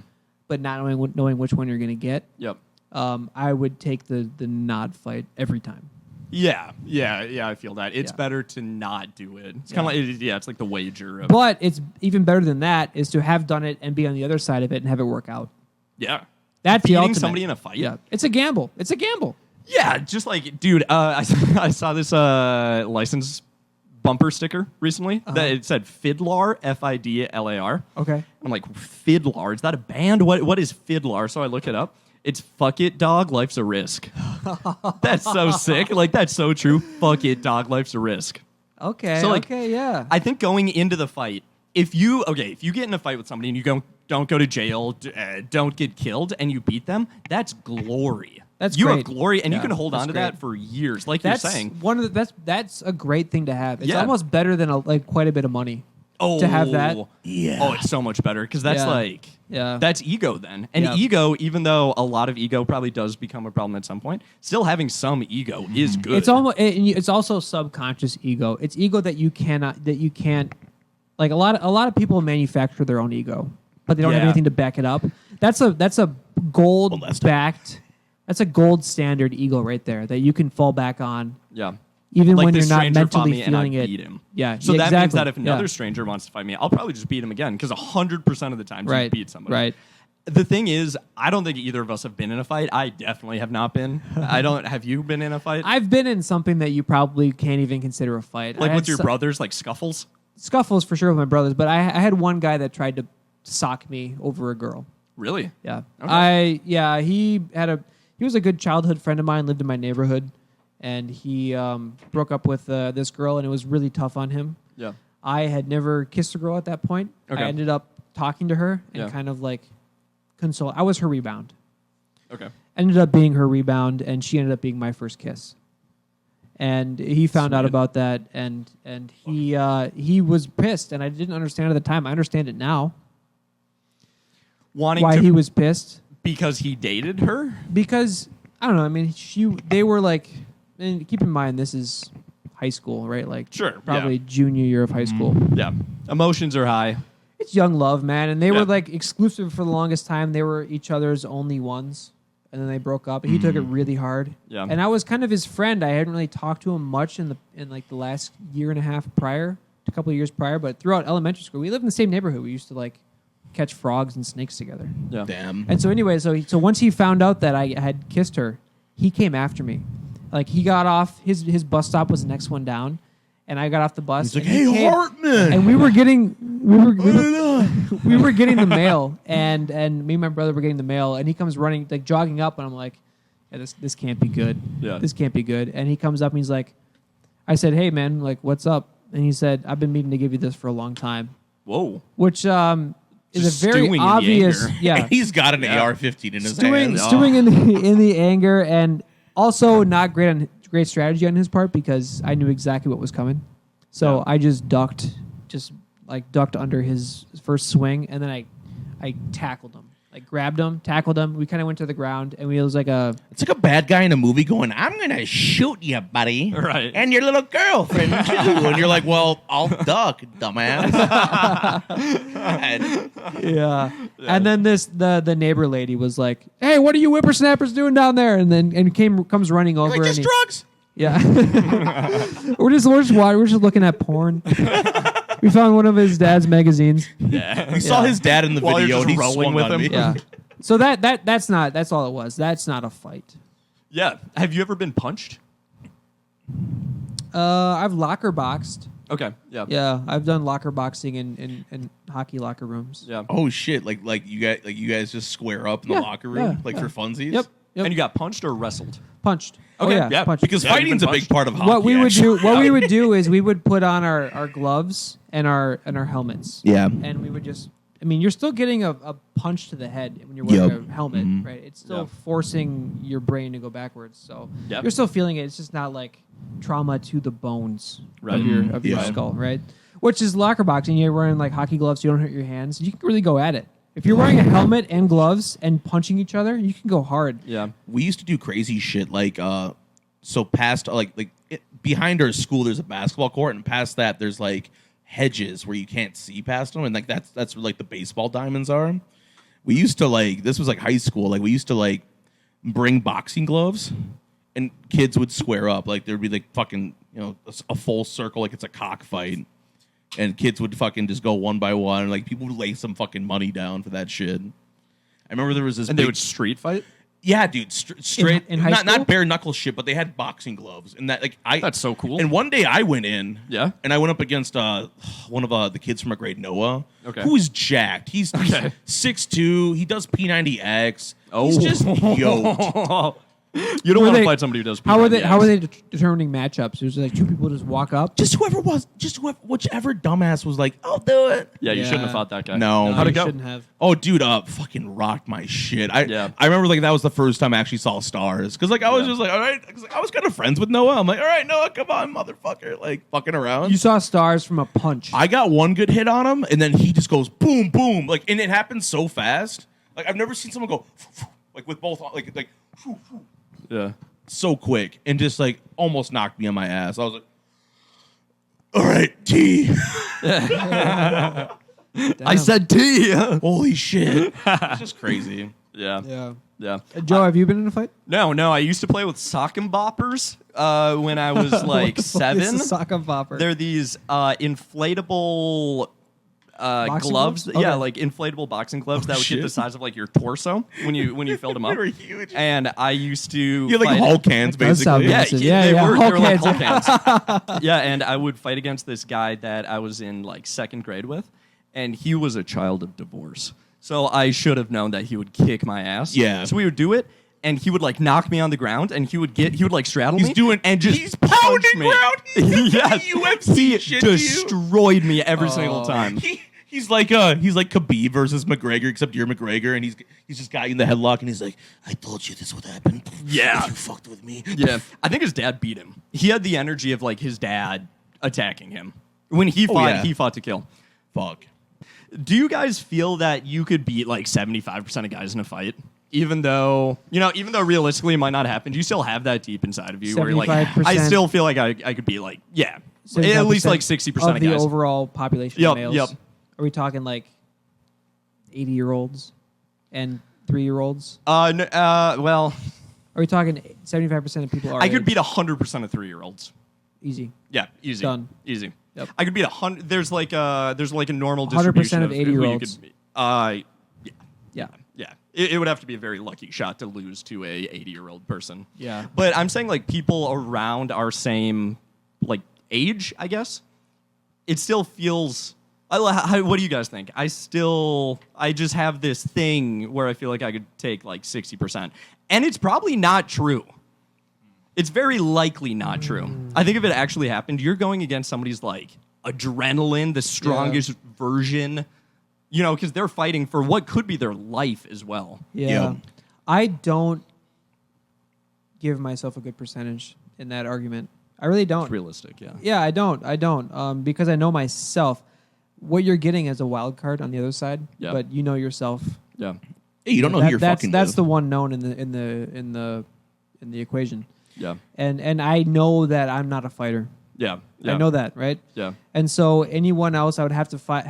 but not knowing which one you're going to get, Yep. I would take the not fight every time. Yeah. I feel that it's better to not do it. It's kind of like it's like the wager. But it's even better than that is to have done it and be on the other side of it and have it work out. Yeah. That's the Beating ultimate. somebody in a fight. Yeah, it's a gamble. It's a gamble. Yeah, just like, dude, I saw this license bumper sticker recently that it said Fiddlar, Fidlar. Okay. I'm like, Fiddlar? Is that a band? What is Fiddlar? So I look it up. It's fuck it, dog, life's a risk. That's so sick. Like, that's so true. Fuck it, dog, life's a risk. Okay. So, like, okay. Yeah. I think going into the fight, if you get in a fight with somebody and you don't go to jail, don't get killed, and you beat them, that's glory. That's you great. have glory, and you Yeah, can hold that's on to great. that for years, like That's you're saying. one of that's a great thing to have. It's Yeah. almost better than quite a bit of money. To have that. Yeah. Oh, it's so much better because that's that's ego then. And ego, even though a lot of ego probably does become a problem at some point, still having some ego is good. It's also subconscious ego. It's ego that you can't like a lot of people manufacture their own ego, but they don't have anything to back it up. That's a gold backed. That's a gold standard ego right there that you can fall back on. Yeah. Even like when this you're not stranger fought mentally me and I feeling it. beat him. Yeah. So that means that if exactly. another stranger wants to fight me, I'll probably just beat him again because 100% of the time you beat somebody. Right. The thing is, I don't think either of us have been in a fight. I definitely have not been. Have you been in a fight? I've been in something that you probably can't even consider a fight. Like with your brothers, like scuffles? Scuffles for sure with my brothers, but I had one guy that tried to sock me over a girl. Really? Yeah. Okay. He was a good childhood friend of mine, lived in my neighborhood, and he broke up with this girl, and it was really tough on him. Yeah. I had never kissed a girl at that point. Okay. I ended up talking to her and kind of like console. I was her rebound. Okay. Ended up being her rebound, and she ended up being my first kiss. And he found out about that, and he was pissed, and I didn't understand at the time. I understand it now. Why he was pissed. Because he dated her? Because I don't know. I mean, they were like, and keep in mind this is high school, right? Like, Sure, probably yeah. junior year of high school. Yeah. Emotions are high. It's young love, man, and they were like exclusive for the longest time. They were each other's only ones, and then they broke up. And he took it really hard. Yeah. And I was kind of his friend. I hadn't really talked to him much in like the last year and a half prior, a couple of years prior, but throughout elementary school, we lived in the same neighborhood. We used to like catch frogs and snakes together. Yeah. Damn. And so anyway, so once he found out that I had kissed her, he came after me. Like he got off his bus stop was the next one down, and I got off the bus. He's like, and he "Hey, came, Hartman!" And we were getting the mail, and me and my brother were getting the mail, and he comes running like jogging up, and I'm like, yeah, this can't be good. Yeah. This can't be good. And he comes up and he's like, I said, hey man, like what's up? And he said, I've been meaning to give you this for a long time. Whoa. Which is Just a very stewing in the obvious, anger. yeah, He's got an AR-15 in his hand. stewing in the anger, and also not great great strategy on his part because I knew exactly what was coming. So I just ducked under his first swing, and then I tackled him. Like grabbed him, tackled him. We kind of went to the ground, and it was like a... It's like a bad guy in a movie going, I'm going to shoot you, buddy. Right. And your little girlfriend, too. And you're like, well, I'll duck, dumbass. Yeah. And then the neighbor lady was like, "Hey, what are you whippersnappers doing down there?" And comes running over. Like, just drugs. Yeah. we're just looking at porn. We found one of his dad's magazines. Yeah. We saw his dad in the While video, you're and he just rolling swung with on him. me. Yeah. So that's all it was. That's not a fight. Yeah. Have you ever been punched? I've locker boxed. Okay. Yeah. Yeah, I've done locker boxing in hockey locker rooms. Yeah. Oh shit! Like you guys just square up in the locker room for funsies. Yep. And you got punched or wrestled? Punched. Okay, Oh, yeah, punched. Because Yeah, you've fighting's been a big punched. part of hockey. What we would actually. do, we would do is we would put on our gloves and our helmets. Yeah. And we would just. I mean, you're still getting a punch to the head when you're wearing Yep. a helmet, Mhm. right? It's still Yeah. forcing your brain to go backwards. So Yep. you're still feeling it. It's just not like trauma to the bones Right. of your Yeah. skull, right? Which is locker boxing. You're wearing like hockey gloves, so you don't hurt your hands. You can really go at it. If you're wearing a helmet and gloves and punching each other, you can go hard. Yeah. We used to do crazy shit like so past behind our school there's a basketball court, and past that there's like hedges where you can't see past them, and like that's where like the baseball diamonds are. We used to this was like high school, we used to bring boxing gloves, and kids would square up, there'd be like fucking a full circle, like it's a cockfight, and kids would fucking just go one by one, and like people would lay some fucking money down for that shit. I remember there was this And they would street fight? yeah, dude, straight in high not school? bare knuckle shit, but they had boxing gloves, and that That's so cool. And one day I went in, Yeah? and I went up against one of the kids from our grade, Noah, Okay. who is jacked. He's Okay. 6'2", he does P90X. Oh. He's just yoked. You don't Were want to they- fight somebody who does How are they? PRDX. How are they determining matchups? There's like two people just walk up. Whichever dumbass was like, I'll do it. Yeah, you Yeah. shouldn't have fought that guy. No. How'd you it go? shouldn't have. Oh, dude, fucking rocked my shit. Yeah. I remember that was the first time I actually saw stars. Because I was just like, all right. 'Cause, I was kind of friends with Noah. I'm like, all right, Noah, come on, motherfucker. Fucking around. You saw stars from a punch. I got one good hit on him, and then he just goes boom, boom. And it happens so fast. I've never seen someone go with both, Yeah. so quick, and just almost knocked me on my ass. I was like, all right, T. I said T. Holy shit. It's just crazy. Yeah. Yeah. Yeah. Joe, have you been in a fight? No. I used to play with sock and boppers when I was like What the fuck is 7. a sock and bopper? They're these inflatable Boxing gloves. gloves? Yeah, Okay. like inflatable boxing gloves that would get shit. the size of your torso when you filled them up. They were huge. And I used to You had fight- Hulk hands, That does sound basically. massive. Yeah, Yeah, they were Hulk like hands. Hulk hands. Yeah, and I would fight against this guy that I was in second grade with, and he was a child of divorce. So I should have known that he would kick my ass. Yeah. So we would do it, and he would knock me on the ground, and he would straddle He's me doing- and just he's punch pounding me. ground. He's Yes. UFC He shit to you. destroyed me every single time. He's like Khabib versus McGregor, except you're McGregor, and he's just got you in the headlock, and he's like, I told you this would happen. Yeah. You fucked with me. Yeah, I think his dad beat him. He had the energy of his dad attacking him. When he fought, yeah. he fought to kill. Fuck. Do you guys feel that you could beat 75% of guys in a fight? Even though realistically it might not happen, do you still have that deep inside of you where you're like, 75%. I still feel like I could be at least 60% of of the guys. overall population Yep, of males. yep. Are we talking 80-year-olds and 3-year-olds? Well, Are we talking 75% of people are? I could beat 100% of 3-year-olds. easy. Yeah, easy. Done. Easy. Yep. I could beat 100. There's a normal 100% distribution of who you 80-year-olds. could beat. Yeah. Yeah. It would have to be a very lucky shot to lose to a 80-year-old person. Yeah. But I'm saying people around our same age, I guess. It still feels. What do you guys think? I just have this thing where I feel like I could take 60%, and it's probably not true. It's very likely not true. I think if it actually happened, you're going against somebody's adrenaline, the strongest version. Because they're fighting for what could be their life as well. Yeah. Yeah. I don't give myself a good percentage in that argument. I really don't. It's realistic, yeah. Yeah, I don't. Because I know myself. What you're getting is a wild card on the other side, but you know yourself. Yeah. Hey, you don't know who you're fucking That's with. the one known in the equation. Yeah. And I know that I'm not a fighter. Yeah. I know that, right? Yeah. And so anyone else, I would have to fight.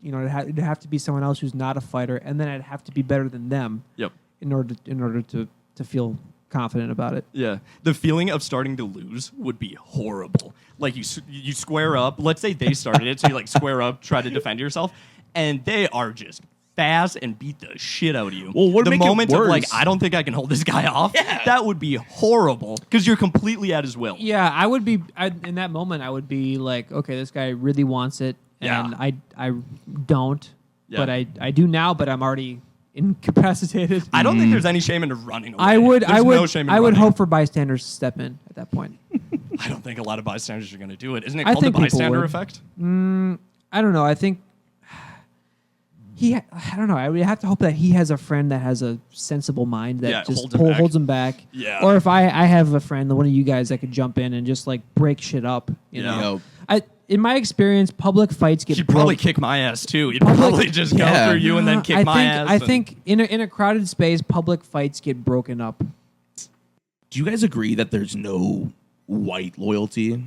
It'd have to be someone else who's not a fighter, and then I'd have to be better than them. Yep. In order to feel confident about it. Yeah. The feeling of starting to lose would be horrible. Like you square up. Let's say they started it, so you like square up, try to defend yourself, and they are just fast and beat the shit out of you. Well, what the make it moment of worse? like, I don't think I can hold this guy off. Yeah. That would be horrible because you're completely at his will. Yeah, I would be in that moment. I would be like, okay, this guy really wants it, and I don't, but I do now. But I'm already incapacitated. I don't think there's any shame in running away. I would No shame in running. hope for bystanders to step in at that point. I don't think a lot of bystanders are going to do it. Isn't it I called the think people bystander would. effect? I don't know. I think I don't know. I would have to hope that he has a friend that has a sensible mind that just holds him back. Yeah. Or if I have a friend, one of you guys that could jump in and just like break shit up. You know. In my experience, public fights get. He'd probably kick my ass too. He'd Public- probably just go Yeah. through you and then kick my ass. I think in a crowded space, public fights get broken up. Do you guys agree that there's no white loyalty? Do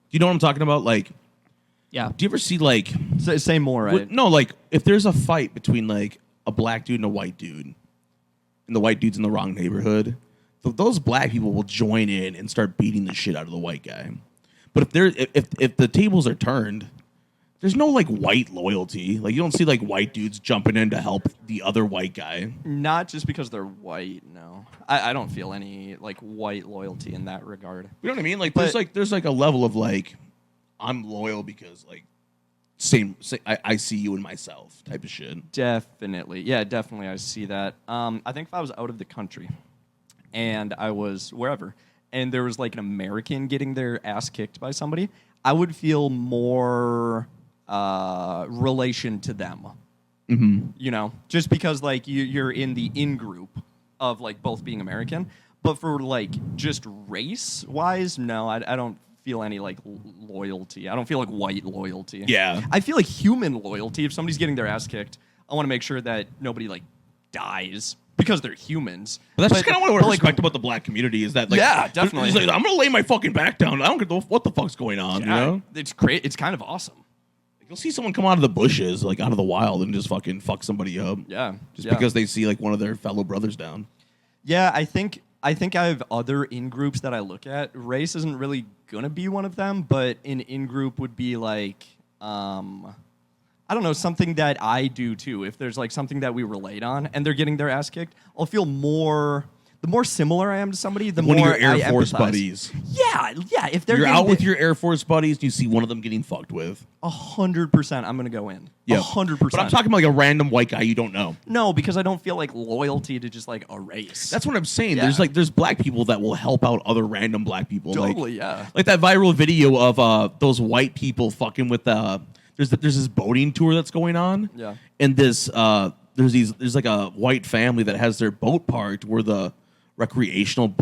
you know what I'm talking about? Like, Yeah. do you ever see like Say more, right? no, like if there's a fight between like a black dude and a white dude, and the white dude's in the wrong neighborhood, those black people will join in and start beating the shit out of the white guy. But if the tables are turned, there's no like white loyalty. Like you don't see like white dudes jumping in to help the other white guy. Not just because they're white. No, I don't feel any like white loyalty in that regard. You know what I mean? Like But- there's like a level of like I'm loyal because like I see you in myself type of shit. Definitely, yeah, definitely. I see that. I think if I was out of the country and I was wherever, and there was like an American getting their ass kicked by somebody, I would feel more relation to them. Mm-hmm. You know, just because like you're in the in group of like both being American, but for like just race wise, no, I don't feel any like loyalty. I don't feel like white loyalty. Yeah. I feel like human loyalty. If somebody's getting their ass kicked, I want to make sure that nobody like dies because they're humans. But that's just kind of what I like, respect about the black community is that like Yeah, definitely. it's like, I'm gonna lay my fucking back down. I don't care what the fuck's going on. You know, it's great. It's kind of awesome. you'll see someone come out of the bushes, like out of the wild, and just fucking fuck somebody up. Yeah, just because they see like one of their fellow brothers down. Yeah, I think I have other in groups that I look at. Race isn't really gonna be one of them, but an in group would be like, I don't know, something that I do too. If there's like something that we relate on and they're getting their ass kicked, I'll feel more. The more similar I am to somebody, the One more of your Air I Force empathize. buddies. Yeah. If they're You're getting out with your Air Force buddies, and you see one of them getting fucked with. 100%, I'm gonna go in. Yeah, 100%. But I'm talking about like a random white guy you don't know. No, because I don't feel like loyalty to just like a race. That's what I'm saying. Yeah. There's black people that will help out other random black people. Totally, like, yeah. Like that viral video of those white people fucking with there's this boating tour that's going on. Yeah. And there's like a white family that has their boat parked where the recreational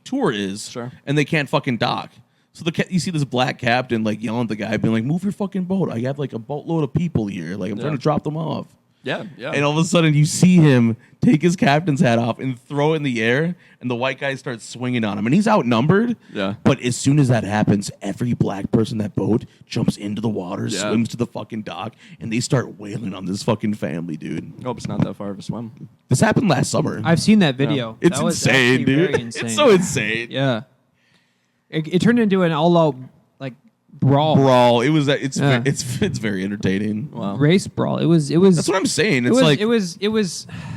tour is. Sure. And they can't fucking dock. So you see this black captain like yelling at the guy, being like, "Move your fucking boat! I have like a boatload of people here. Like I'm trying to drop them off." Yeah. And all of a sudden, you see him take his captain's hat off and throw it in the air, and the white guy starts swinging on him. And he's outnumbered. Yeah. But as soon as that happens, every black person in that boat jumps into the water, swims to the fucking dock, and they start wailing on this fucking family, dude. Hope it's not that far of a swim. This happened last summer. I've seen that video. It's That was insane, actually dude. very insane. It's so insane. Yeah. It turned into an all-out like brawl. It was. It's very entertaining. Wow. Race brawl. It was. That's what I'm saying. It's like it was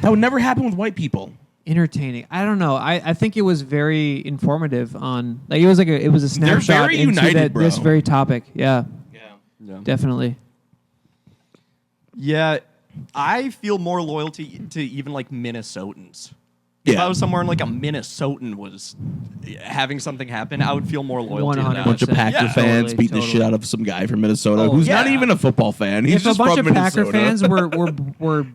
that would never happen with white people. entertaining. I don't know. I think it was very informative on like it was a snapshot very into united, bro. this very topic. Yeah. Yeah. Definitely. Yeah, I feel more loyalty to even like Minnesotans. If Yeah. I was somewhere and like a Minnesotan was having something happen, I would feel more loyal to 100%. that. Bunch of Packer Yeah, fans totally, beating the totally. shit out of some guy from Minnesota Oh, who's yeah. not even a football fan. He's If a just bunch from of Packer Minnesota. fans were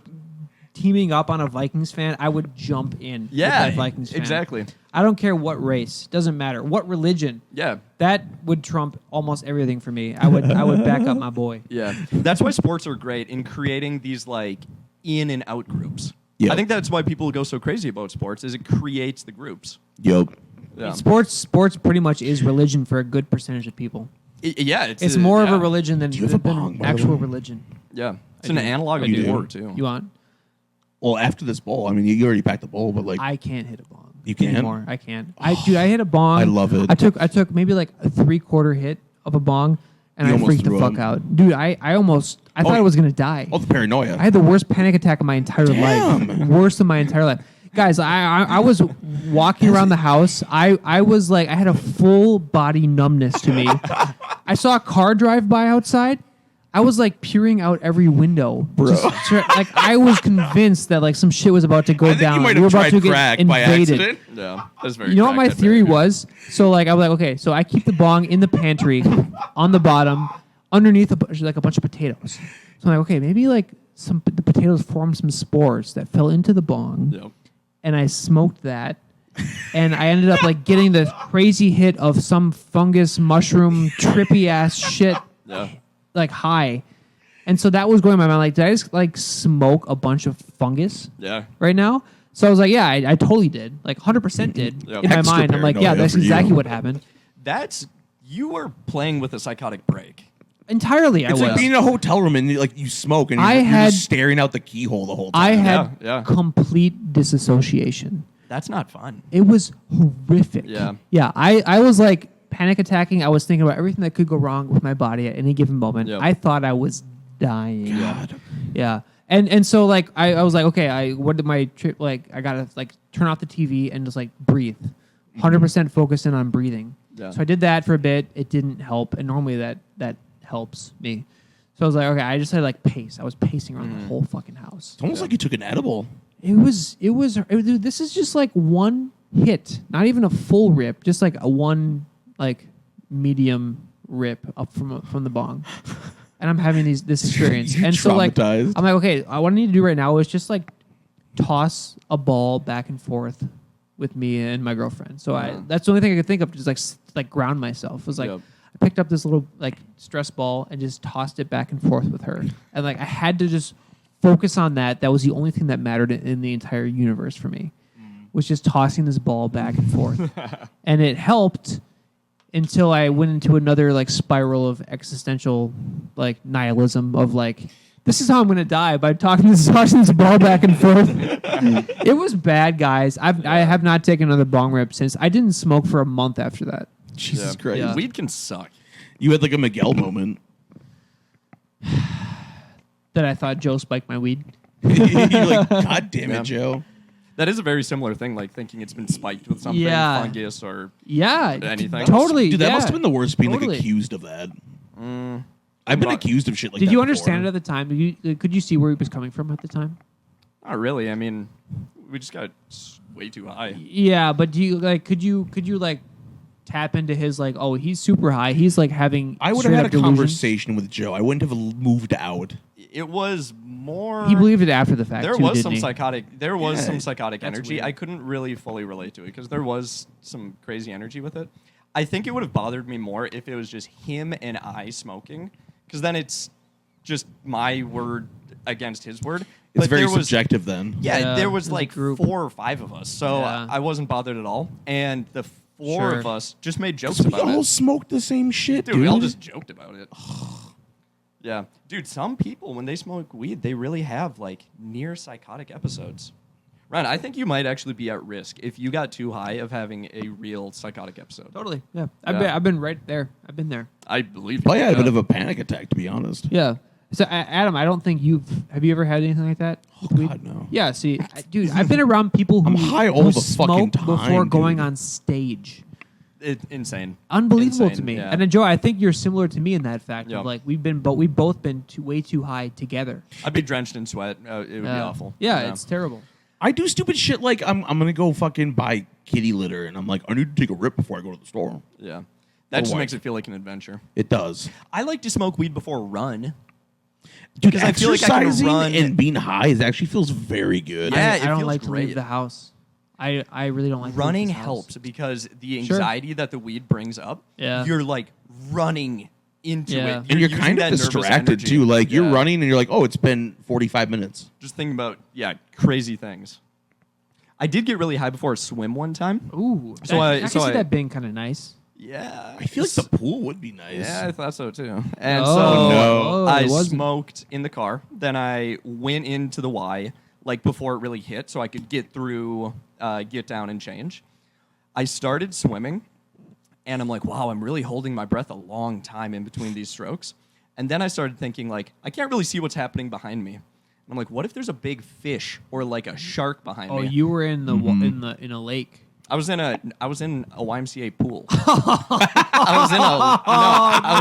teaming up on a Vikings fan, I would jump in. With that Vikings fan. exactly. I don't care what race, doesn't matter what religion. Yeah. That would trump almost everything for me. I would back up my boy. Yeah. That's why sports are great in creating these like in and out groups. Yep. I think that's why people go so crazy about sports is it creates the groups. Yep. Yeah. Sports pretty much is religion for a good percentage of people. Yeah, It's more of a religion than, you have a than bong, by the actual way? religion. Yeah. It's I an do. analog of You do. sport too. You want? Well, after this bowl, I mean, you already packed the bowl, but like, I can't hit a bong. You can't? anymore. I can't. I hit a bong. I love it. I took maybe like a 3/4 hit of a bong, and You I almost freaked the threw fuck up. out, dude. I thought I was gonna die. oh, the paranoia. I had the worst panic attack of my entire life. Worst of my entire life. Guys, I was walking around the house. I was like, I had a full body numbness to me. I saw a car drive by outside. I was like peering out every window. Bro. Like I was convinced that like some shit was about to go I think down. you might We were have about tried to get crack by invaded. accident. Yeah. That's very You know what my crackhead theory behavior. was? So like I was like, okay, so I keep the bong in the pantry, on the bottom, underneath like a bunch of potatoes. So I'm like, okay, maybe like the potatoes formed some spores that fell into the bong, Yep. and I smoked that, and I ended up like getting the crazy hit of some fungus mushroom trippy ass shit, Yeah. like high. And so that was going in my mind. Like, did I just like smoke a bunch of fungus Yeah. right now? So I was like, yeah, I totally did. Like 100% did Yep. in my Extra mind. I'm like, yeah, paranoia that's for you. exactly what happened. You were playing with a psychotic break. Entirely, I It's was. like being in a hotel room and like you smoke and you're just staring out the keyhole the whole time. I had Yeah. complete disassociation. That's not fun. It was horrific. Yeah. Yeah. I was like panic attacking. I was thinking about everything that could go wrong with my body at any given moment. Yep. I thought I was dying. God. Yeah. And so like I was like, okay, what did my trip like I gotta like turn off the TV and just like breathe. 100% focus in on breathing. Yeah. So I did that for a bit. It didn't help. And normally that helps me. So I was like, okay, I just had like pace. I was pacing around the whole fucking house. It's almost like you took an edible. Dude, this is just like one hit, not even a full rip, just like a one like medium rip up from the bong. And I'm having this experience. You're and so like traumatized. I'm like, okay, what I need to do right now is just like toss a ball back and forth with me and my girlfriend. So that's the only thing I could think of, just like ground myself. Was like Yep. I picked up this little like stress ball and just tossed it back and forth with her. And like I had to just focus on that. That was the only thing that mattered in the entire universe for me. Was just tossing this ball back and forth. And it helped until I went into another like spiral of existential like nihilism of like, this is how I'm gonna die by tossing this ball back and forth. It was bad, guys. I have not taken another bong rip since. I didn't smoke for a month after that. Jesus Yeah. Christ. Yeah. Weed can suck. You had like a Miguel moment. That I thought Joe spiked my weed. You're like, God damn it, Yeah. Joe. That is a very similar thing, like thinking it's been spiked with something, Yeah. fungus or Yeah, Anything? totally. Dude, that yeah. must have been the worst being Totally. like accused of that. I've been not- accused of shit like that. Did you before. understand it at the time? Could you see where he was coming from at the time? not really. I mean, we just got way too high. Yeah, but do you like? Could you like tap into his like? Oh, he's super high. He's like having. I would have straight had a up delusions? conversation with Joe. I wouldn't have moved out. It was more. He believed it after the fact. There too, was didn't some he? psychotic. There was Yeah, some psychotic that's energy. weird. I couldn't really fully relate to it because there was some crazy energy with it. I think it would have bothered me more if it was just him and I smoking, because then it's just my word against his word. It's But very there was- subjective then. Yeah, Yeah, there was as a like group. 4 or 5 of us, so Yeah. I wasn't bothered at all. And the 4 Sure. of us just made jokes We about all it. smoked the same shit, Dude, we all just joked about it. Yeah. Dude, some people, when they smoke weed, they really have, like, near psychotic episodes. Ryan, I think you might actually be at risk if you got too high of having a real psychotic episode. Totally. Yeah. Yeah. I've been right there. I've been there. I believe Oh you. yeah, a bit of a panic attack, to be honest. Yeah. So Adam, I don't think have you ever had anything like that? Oh with weed? God, no. Yeah. See, dude, I've been around people who I'm high all who the fucking smoke time, before going dude. on stage. Insane. Unbelievable Insane, to me. yeah. And Joe, I think you're similar to me in that fact Yeah. of like we've both been way too high together. I'd be drenched in sweat. It would be awful. Yeah, it's terrible. I do stupid shit like I'm gonna go fucking buy kitty litter, and I'm like, I need to take a rip before I go to the store. Yeah. That Oh, just why? makes it feel like an adventure. It does. I like to smoke weed before a run. Dude, Because I feel like I can exercising run and being high actually feels very good. Yeah, I it don't feels like to great. leave the house. I really don't like to Running leave this house. helps because the Sure. anxiety that the weed brings up, Yeah. you're like running into Yeah. it. And you're using kind of that nervous distracted energy. too. Like you're Yeah. running and you're like, oh, it's been 45 minutes. Just thinking about crazy things. I did get really high before a swim one time. Ooh, So I I- can so see I- that being kind of nice. Yeah, I feel like the pool would be nice. Yeah, I thought so too. And Oh, so no. I it wasn't. smoked in the car. Then I went into the Y like before it really hit, so I could get through, get down and change. I started swimming, and I'm like, wow, I'm really holding my breath a long time in between these strokes. And then I started thinking, like, I can't really see what's happening behind me. And I'm like, what if there's a big fish or like a shark behind Oh, me? you were in the in a lake. I was in a YMCA pool. I was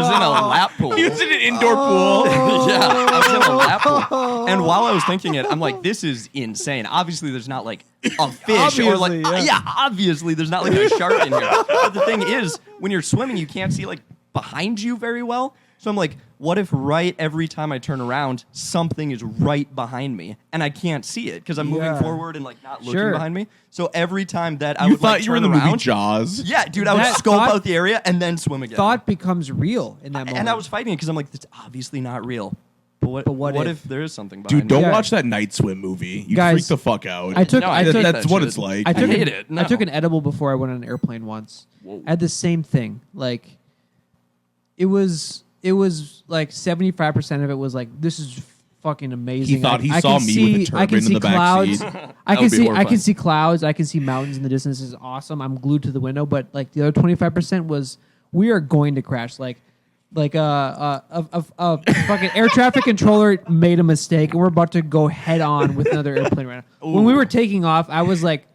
in a lap pool. He was in an indoor pool. Yeah, I was in a lap pool. And while I was thinking it, I'm like, this is insane. Obviously, there's not like a fish or like, Obviously, yeah. obviously, there's not like a shark in here. But the thing is, when you're swimming, you can't see like behind you very well. So I'm like, what if right every time I turn around, something is right behind me and I can't see it because I'm moving Yeah. forward and like not looking Sure. behind me. So every time that I You would thought like you were in turn the movie around, Jaws. yeah, dude, I would That scope thought- out the area and then swim again. Thought becomes real in that moment. And I was fighting it because I'm like, that's obviously not real. But what what if if? there is something behind Dude, don't me? Yeah. watch that night swim movie. You Guys, freak the fuck out. I took- No, I hate took- That's that what shit. it's like. I took hate an, it. I took No. an edible before I went on an airplane once. Whoa. I had the same thing. Like, it was like 75% of it was like, this is fucking amazing. He thought he I saw can me see, with a I can turban in see the back clouds. seat. I That can would be see I horrifying. can see clouds. I can see mountains in the distance. This is awesome. I'm glued to the window. But like the other 25% was, we are going to crash. Like a fucking air traffic controller made a mistake, and we're about to go head on with another airplane right now. When we were taking off, I was like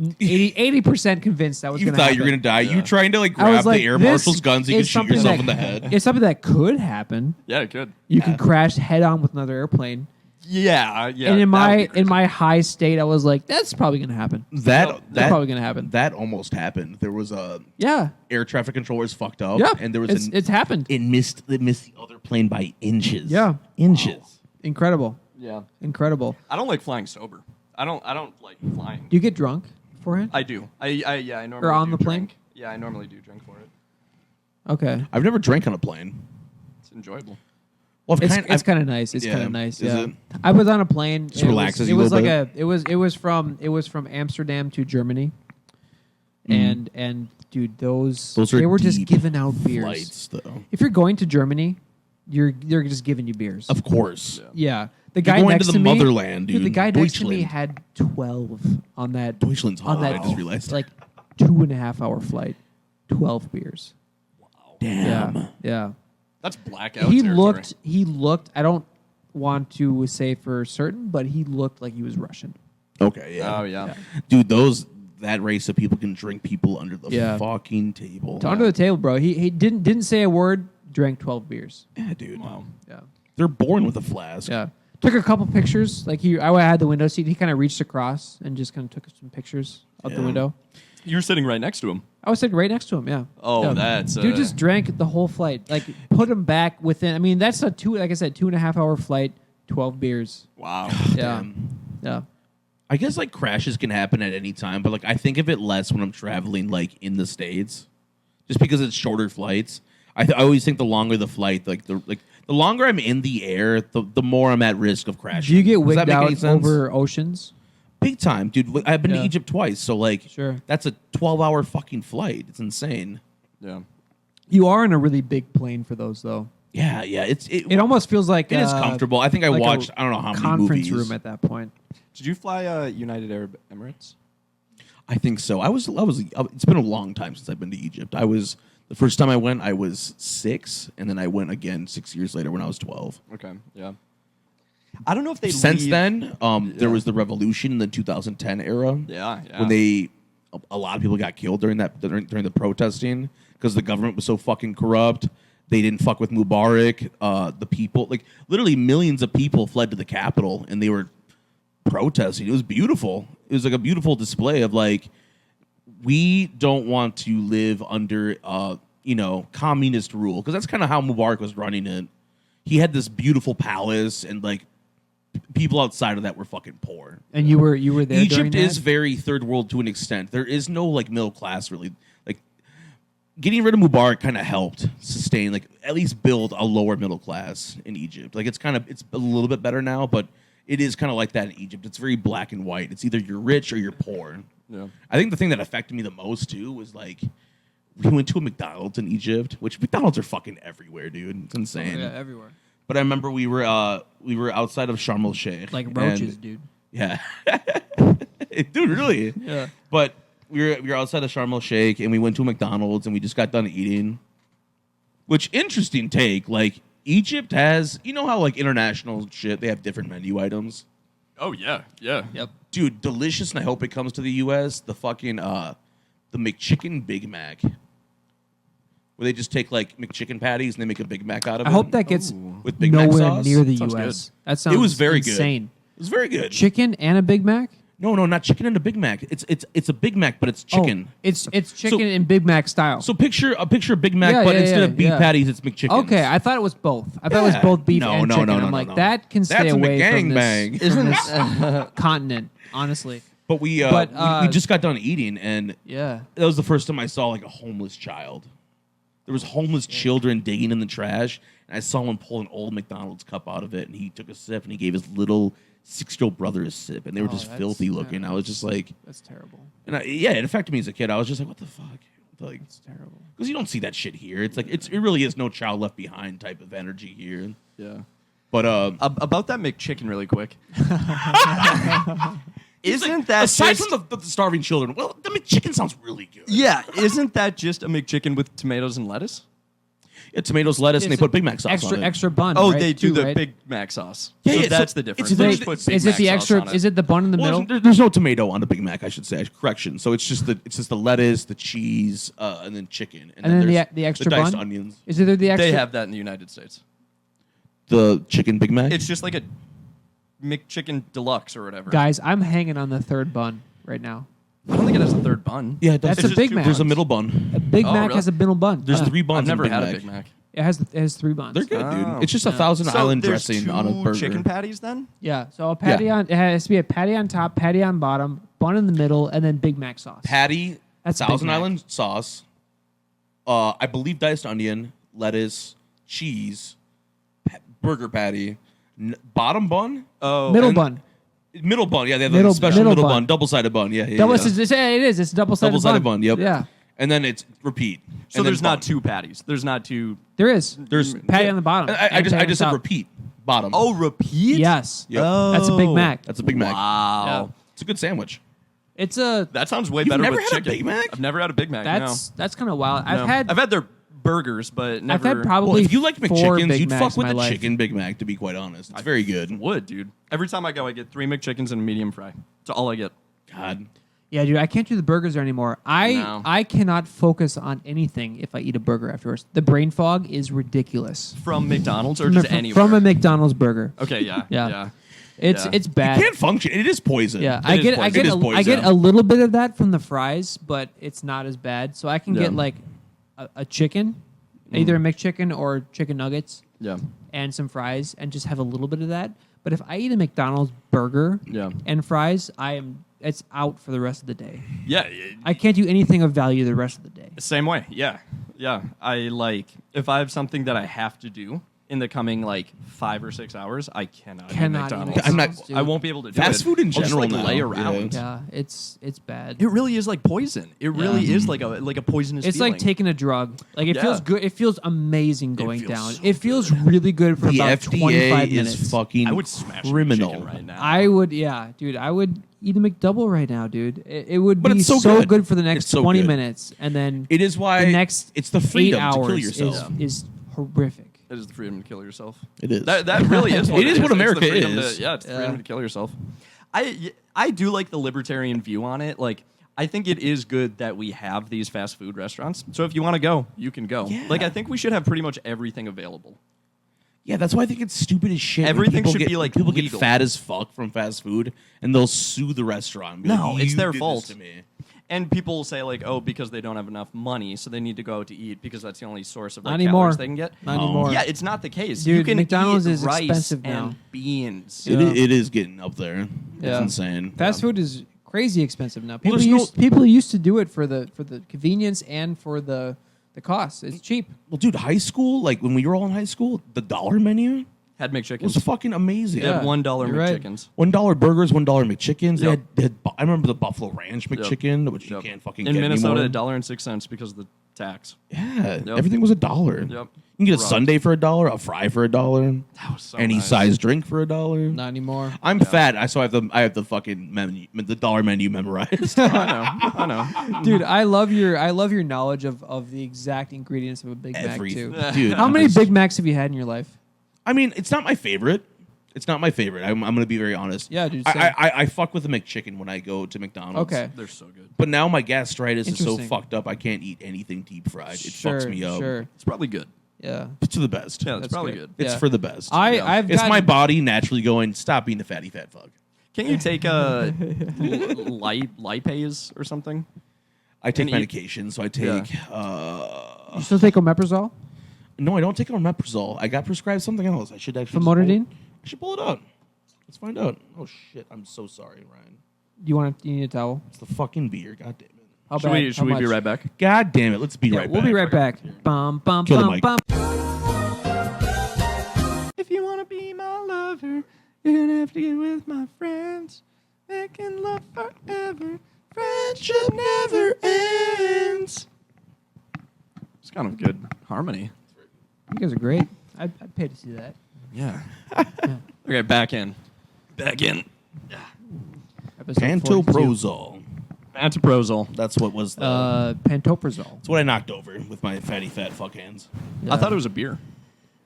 80% convinced that was You going thought to happen. you were gonna die. You trying to like I was grab like, the air this marshal's guns so you could is shoot something yourself that- in the head. It's something that could happen. Yeah, it could. You could crash head on with another airplane. Yeah. and in that would be my crazy. high state, I was like, that's probably going to happen. That probably gonna happen. That almost happened. There was a Yeah. air traffic controllers fucked up. Yeah. and there was it's happened. it missed the other plane by inches. Yeah. inches. Incredible. Yeah. Incredible. I don't like flying sober. I don't like flying. Do you get drunk beforehand? I do. I normally Or on do the plane? drink. Yeah, I normally do drink for it. Okay. I've never drank on a plane. It's enjoyable. Well, I've It's kind of nice. It's Yeah. kind of nice. Is Yeah. it? I was on a plane. Just relaxes It you a was little like it was from Amsterdam to Germany. And dude, those Those are they were just deep giving out beers. flights, though. If you're going to Germany, they're just giving you beers. Of course. Yeah. The guy going next to to the me, motherland, The dude. guy next to me Deutschland. had 12 on that. Deutschland's on hot, that I just realized. like 2.5 hour flight. 12 beers. Damn. Yeah. Yeah. That's blackout. He territory. looked. I don't want to say for certain, but he looked like he was Russian. Okay. Yeah. Oh yeah. Dude, that race of people can drink people under the Yeah. fucking table. It's under the table, bro. He didn't say a word. Drank 12 beers. Yeah, dude. Wow. Yeah. They're born with a flask. Yeah. Took a couple pictures. Like I had the window seat. He kind of reached across and just kind of took some pictures out the Yeah. window. You were sitting right next to him. I was sitting right next to him. Yeah. Oh, Yeah. that's Dude just drank the whole flight. Like put him back within. I mean, that's a like I said, 2.5 hour flight. 12 beers. wow. Yeah. Damn. Yeah. I guess like crashes can happen at any time, but like I think of it less when I'm traveling like in the States, just because it's shorter flights. I always think the longer the flight, the longer I'm in the air, the more I'm at risk of crashing. Do you get Does that wigged make any out sense? over oceans? Big time, dude. I've been to Yeah. Egypt twice, so like, Sure. that's a 12-hour fucking flight. It's insane. Yeah. You are in a really big plane for those, though. Yeah, yeah. It almost feels like it is comfortable. I think I like a watched I don't know how many conference movies. room at that point. Did you fly United Arab Emirates? I think so. I was. It's been a long time since I've been to Egypt. The first time I went, I was 6, and then I went again 6 years later when I was 12. Okay. Yeah. I don't know if they Since leave- then, there was the revolution in the 2010 era. Yeah. Yeah. When a lot of people got killed during the protesting because the government was so fucking corrupt. They didn't fuck with Mubarak. The people, like literally millions of people, fled to the capital and they were protesting. It was beautiful. It was like a beautiful display of like, we don't want to live under communist rule, because that's kind of how Mubarak was running it. he had this beautiful palace, and like people outside of that were fucking poor. And you were there during Egypt that? is very third world to an extent. There is no like middle class really. Like getting rid of Mubarak kind of helped sustain, like at least build a lower middle class in Egypt. Like it's a little bit better now, but it is kind of like that in Egypt. It's very black and white. It's either you're rich or you're poor. Yeah. I think the thing that affected me the most too was like we went to a McDonald's in Egypt, which McDonald's are fucking everywhere, dude. It's insane. Yeah, everywhere. But I remember we were outside of Sharm el Sheikh, Like roaches, and- dude. Yeah, dude, really. Yeah. But we were outside of Sharm el Sheikh, and we went to a McDonald's, and we just got done eating. Which interesting take. Like Egypt has, you know how like international shit, they have different menu items. Oh yeah, yeah. Yep. Dude, delicious, and I hope it comes to the U.S. The fucking the McChicken Big Mac, where they just take like McChicken patties and they make a Big Mac out of it. I hope that gets with Big Mac nowhere sauce. near the Sounds U.S. That sounds It was very insane. good. It was very good. Chicken and a Big Mac? No, not chicken and a Big Mac. It's a Big Mac, but it's chicken. Oh, it's chicken in Big Mac style. So picture a Big Mac, Yeah, but yeah, instead yeah, of beef yeah. patties, it's McChicken. Okay, I thought it was both. I thought it was both beef No, and no, chicken. no, no, I'm no, like, no. that can stay That's a away from McGangbang. this, from this continent, honestly. But we just got done eating, and Yeah. that was the first time I saw like a homeless child. There was homeless children digging in the trash, and I saw him pull an old McDonald's cup out of it, and he took a sip, and he gave his little 6-year-old brother a sip, and they were just that's filthy looking. terrible. I was just like, That's terrible. and it affected me as a kid. I was just like, what the fuck? Like, It's terrible. because you don't see that shit here. It's like it really is no child left behind type of energy here. Yeah. But About that McChicken, really quick. Isn't that aside just, from the starving children? Well, the McChicken sounds really good. yeah? Isn't that just a McChicken with tomatoes and lettuce? Yeah, tomatoes, lettuce, and they It's put Big Mac sauce extra on it. extra bun. Oh, right, they do too, the right? Big Mac sauce. Yeah, so yeah, that's so the difference. it's They the- just put Big Is it Mac the sauce extra? on it. Is it the bun in the middle? There's no tomato on the Big Mac, I should say. Correction. So it's just the lettuce, the cheese, and then chicken, And then there's the extra diced bun? onions. Is it the extra? They have that in the United States. The chicken Big Mac. It's just like a McChicken Deluxe or whatever. Guys, I'm hanging on the third bun right now. I don't think it has a third bun. yeah, it does. That's It's a just Big two Mac. There's a buns. middle bun. A Big Oh, Mac really? has a middle bun. There's 3 buns. I've never in had Big a Mac. Big Mac. It has 3 buns. They're good, Oh, dude. It's just a yeah. Thousand Island there's dressing on a two burger. chicken patties then? Yeah. So a patty on it has to be a patty on top, patty on bottom, bun in the middle, and then Big Mac sauce. Patty, That's Big Thousand Mac. Island sauce. I believe diced onion, lettuce, cheese, burger patty, bottom bun. Oh, Middle and- bun. Middle bun, yeah, they have Middle- the special middle middle bun. bun, double-sided bun, yeah. Double, yeah. it is. It's a double-sided Double-sided bun, yep. Yeah. And then it's repeat. So And then there's not bun. 2 patties. There's not 2. There is. There's Patty on the bottom. I and just patty on said top. repeat bottom. Oh, repeat? Yes. Yep. That's a Big Mac. That's a Big Mac. Wow. It's a good sandwich. It's a That sounds way You've better never with had a chicken. Big Mac? I've never had a Big Mac. that's kind of wild. No. I've had their burgers, but I've never. had probably Well, if you like 4 McChickens, Big you'd Macs fuck in with my the life. chicken Big Mac, to be quite honest. It's very good. Would, dude. Every time I go, I get 3 McChickens and a medium fry. That's all I get. God. Yeah, dude, I can't do the burgers anymore. No. I cannot focus on anything if I eat a burger afterwards. The brain fog is ridiculous. From McDonald's or just anywhere? From a McDonald's burger. Okay, yeah. Yeah. Yeah. It's Yeah. it's You bad. can't function. It is poison. Yeah, It I is get poison. It is I poison. get a little bit of that from the fries, but it's not as bad. So I can Yeah. get like a chicken, either a McChicken or chicken nuggets, Yeah. and some fries, and just have a little bit of that. But if I eat a McDonald's burger Yeah. and fries, it's out for the rest of the day. Yeah. I can't do anything of value the rest of the day. Same way. Yeah. Yeah. I like, if I have something that I have to do in the coming like 5 or 6 hours, I cannot Cannot eat eat McDonald's. I'm not- McDonald's, I won't be able to do Fast it. food in I'll just, general like, now, lay yeah. around. Yeah, it's bad. It really is like poison. It really is like a poisonous It's feeling. like taking a drug. Like it Yeah. feels good. It feels amazing going feels down. so It feels really good for The about FDA 25 is minutes. fucking I would smash a criminal. McChicken right now. I would, yeah, dude. I would eat a McDouble right now, dude. It would But be it's so good. for the next It's so 20 good. minutes, and then It is why the next it's the 8 freedom to hours kill yourself. is horrific. It is the freedom to kill yourself. It is. That really is what It is what It's the America freedom is. yeah, it's the freedom Yeah. to kill yourself. I do like the libertarian view on it. Like, I think it is good that we have these fast food restaurants. So if you want to go, you can go. Yeah. Like, I think we should have pretty much everything available. Yeah, that's why I think it's stupid as shit. when Everything people should get, be, like, people legal. get fat as fuck from fast food, and they'll sue the restaurant. And be No, like, it's "You their did this fault." to me." And people will say like, oh, because they don't have enough money, so they need to go out to eat because that's the only source of Not like, anymore. calories they can get. Not anymore. Yeah, it's not the case. Dude, you can McDonald's eat is rice expensive now. and beans. Yeah. It is getting up there. Yeah. It's insane. Fast food is crazy expensive now. People there's people used to do it for the convenience and for the cost. It's cheap. Well, dude, high school, like when we were all in high school, the dollar menu Had was McChickens. fucking amazing. They had Yeah, $1 you're right. McChickens. $1 burgers, $1 McChickens. Yep. I remember the Buffalo Ranch McChicken, which you Yep. can't fucking In get Minnesota, anymore. $1.06 because of the tax. Yeah, Yep. everything was $1. Yep. You can get a Rough. sundae for $1, a fry for $1, That was so any nice. size drink for $1. Not anymore. I'm fat, so I have the fucking menu, the dollar menu memorized. I know. Dude, I love your knowledge of the exact ingredients of a Big Mac Everything, too. dude. How many Big Macs have you had in your life? I mean, it's not my favorite. It's not my favorite. I'm going to be very honest. Yeah, dude, same. I fuck with the McChicken when I go to McDonald's. Okay. They're so good. But now my gastritis is so Interesting. fucked up, I can't eat anything deep fried. It Sure, fucks me up. Sure. It's probably good. Yeah. It's to the best. Yeah, it's That's probably good. good. It's Yeah. for the best. I've It's my gotten- body naturally going, stop being the fatty fat fuck. Can't you take a lipase or something? I take And eat- medication, so I take. You still take omeprazole? No, I don't take omeprazole. I got prescribed something else. I should actually. Famotidine? I should pull it out. Let's find out. Oh shit! I'm so sorry, Ryan. You need a towel? It's the fucking beer. God damn it. How Should bad? we, should How we be much? right back? God damn it. Let's be Yeah, right we'll back. be right back. Bum bum Kill the bum mic. bum. If you want to be my lover, you're going to have to get with my friends. Making love forever. Friendship never ends. It's kind of good harmony. You guys are great. I'd pay to see that. Yeah. Okay, back in. Back in. Episode 42. Pantoprazole. Antiprozole. That's what was the. Pantoprazole. That's what I knocked over with my fatty fat fuck hands. Yeah. I thought it was a beer.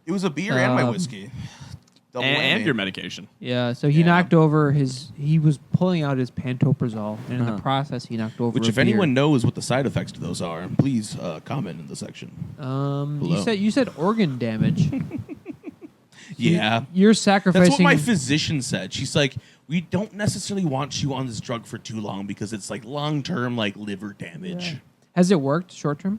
It was a beer and my whiskey. Double And whammy. your medication. Yeah, so he Yeah. knocked over he was pulling out his pantoprazole, and in the process, he knocked over Which, a if beer. anyone knows what the side effects to those are, please comment in the section. You said organ damage. Yeah. You're sacrificing. That's what my physician said. She's like, we don't necessarily want you on this drug for too long because it's like long-term like liver damage. Yeah. Has it worked short term?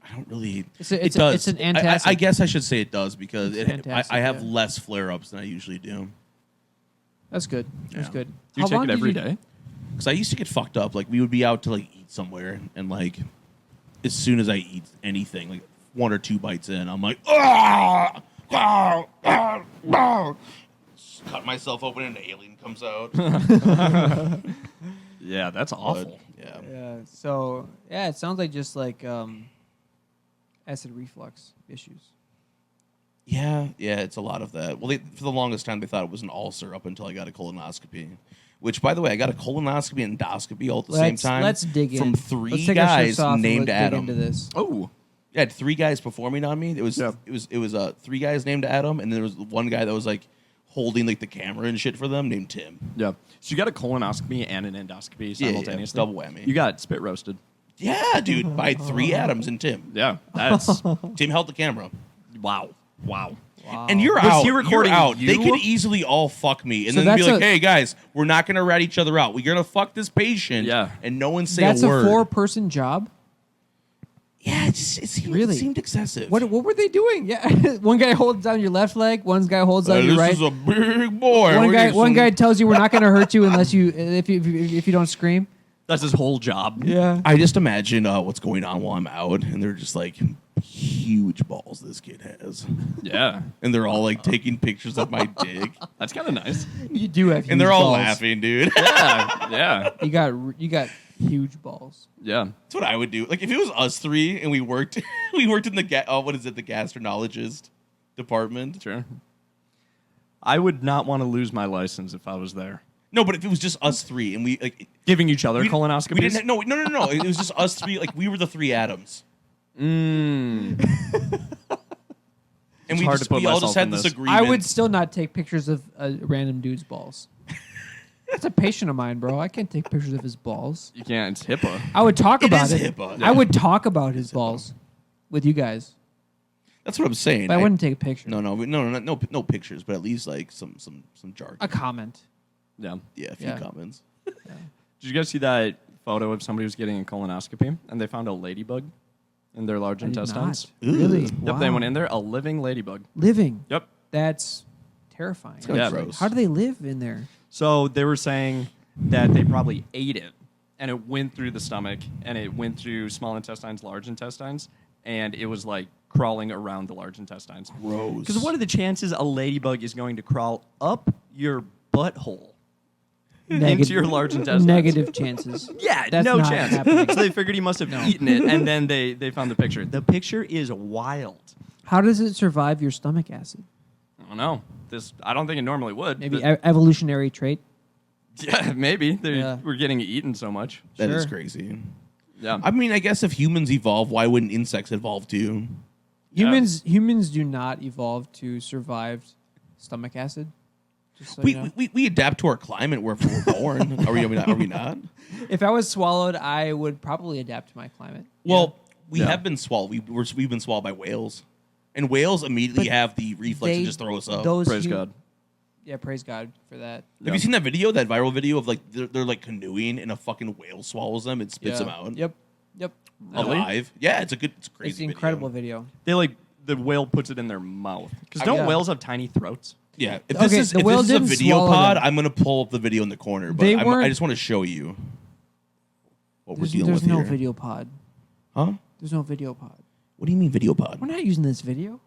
I don't really. It's it a- does. it's an I antacid. guess I should say it does because It's I antacid, have yeah. less flare-ups than I usually do. That's good. That's Yeah. good. Do you How take long it did every you- day? Because I used to get fucked up. Like we would be out to like eat somewhere, and like as soon as I eat anything, like 1 or 2 bites in, I'm like, ah, ah, ah, ah. Cut myself open, and an alien comes out. Yeah, that's awful. Yeah. Yeah. So yeah, it sounds like just like acid reflux issues. Yeah, it's a lot of that. Well, for the longest time, they thought it was an ulcer up until I got a colonoscopy. Which, by the way, I got a colonoscopy and endoscopy all at the same time. Let's dig in. From Let's 3 take our guys shifts off and named let's dig Adam. into this. Oh. I had 3 guys performing on me. It was Yeah. it was 3 guys named Adam, and there was one guy that was like holding like the camera and shit for them named Tim. Yeah. So you got a colonoscopy and an endoscopy Yeah, simultaneously? double whammy. You got spit roasted. Yeah, dude. I had 3 Adams and Tim. Yeah. That's Tim held the camera. wow. And you're Was out. he recording you're out. you? They could easily all fuck me and So then be that's like, a- "Hey guys, we're not gonna rat each other out. We're gonna fuck this patient." Yeah. And no one say That's a a word. 4-person job. Yeah, it Really? seemed excessive. What were they doing? Yeah, one guy holds down your left leg, one guy holds down your this right. is a big boy. One guy tells you we're not going to hurt you unless you if you don't scream. That's his whole job. Yeah. I just imagine what's going on while I'm out, and they're just like huge balls this kid has, Yeah. and they're all like taking pictures of my dick, That's kind of nice. You do have. and they're huge all balls. laughing, dude. Yeah. You got huge balls. Yeah. That's what I would do. Like if it was us 3 and we worked, we worked in the the gastroenterologist department. Sure. I would not want to lose my license if I was there. No, but if it was just us 3 and we like Giving each other we colonoscopies? didn't. No. It was just us 3. Like we were the 3 Adams, Mm. and It's hard to put we all myself just had in this this. agreement. I would still not take pictures of a random dude's balls. That's a patient of mine, bro. I can't take pictures of his balls. You can't. It's HIPAA. I would talk It about is it. HIPAA. I would talk about his balls with you guys. That's what I'm saying. But I wouldn't take a picture. No pictures, but at least like some jargon. A comment. Yeah. Yeah, a few comments. Did you guys see that photo of somebody who's getting a colonoscopy and they found a ladybug in their large intestines? Really? Yep, Wow. they went in there, a living ladybug. Living. Yep. That's terrifying. Yeah. Gross. How do they live in there? So they were saying that they probably ate it, and it went through the stomach, and it went through small intestines, large intestines, and it was like crawling around the large intestines. Gross. Because what are the chances a ladybug is going to crawl up your butthole into your large intestines? Negative chances. Yeah, That's no not chance. happening. So they figured he must have eaten it, and then they found the picture. The picture is wild. How does it survive your stomach acid? I don't know. I don't think it normally would. Maybe evolutionary trait. Yeah, maybe. Yeah. We're getting eaten so much. That is Sure. crazy. Yeah. I mean, I guess if humans evolve, why wouldn't insects evolve too? Humans do not evolve to survive stomach acid. Just so you know. We adapt to our climate wherever we're born. Are we not? If I was swallowed, I would probably adapt to my climate. Well, we have been swallowed. We've been swallowed by whales, and whales immediately But have the reflex to just throw us up. Praise God. Yeah, praise God for that. Have you seen that video? That viral video of like they're like canoeing and a fucking whale swallows them and spits them out. Yep. Alive. Yeah, it's crazy. It's an incredible video. They the whale puts it in their mouth. Because don't Yeah. whales have tiny throats? Yeah. If Okay, this the is whale a didn't video swallow pod, them. I'm gonna pull up the video in the corner. But They I weren't- just want to show you what we're There's, dealing there's with no here. video pod. Huh? There's no video pod. What do you mean video pod? We're not using this video.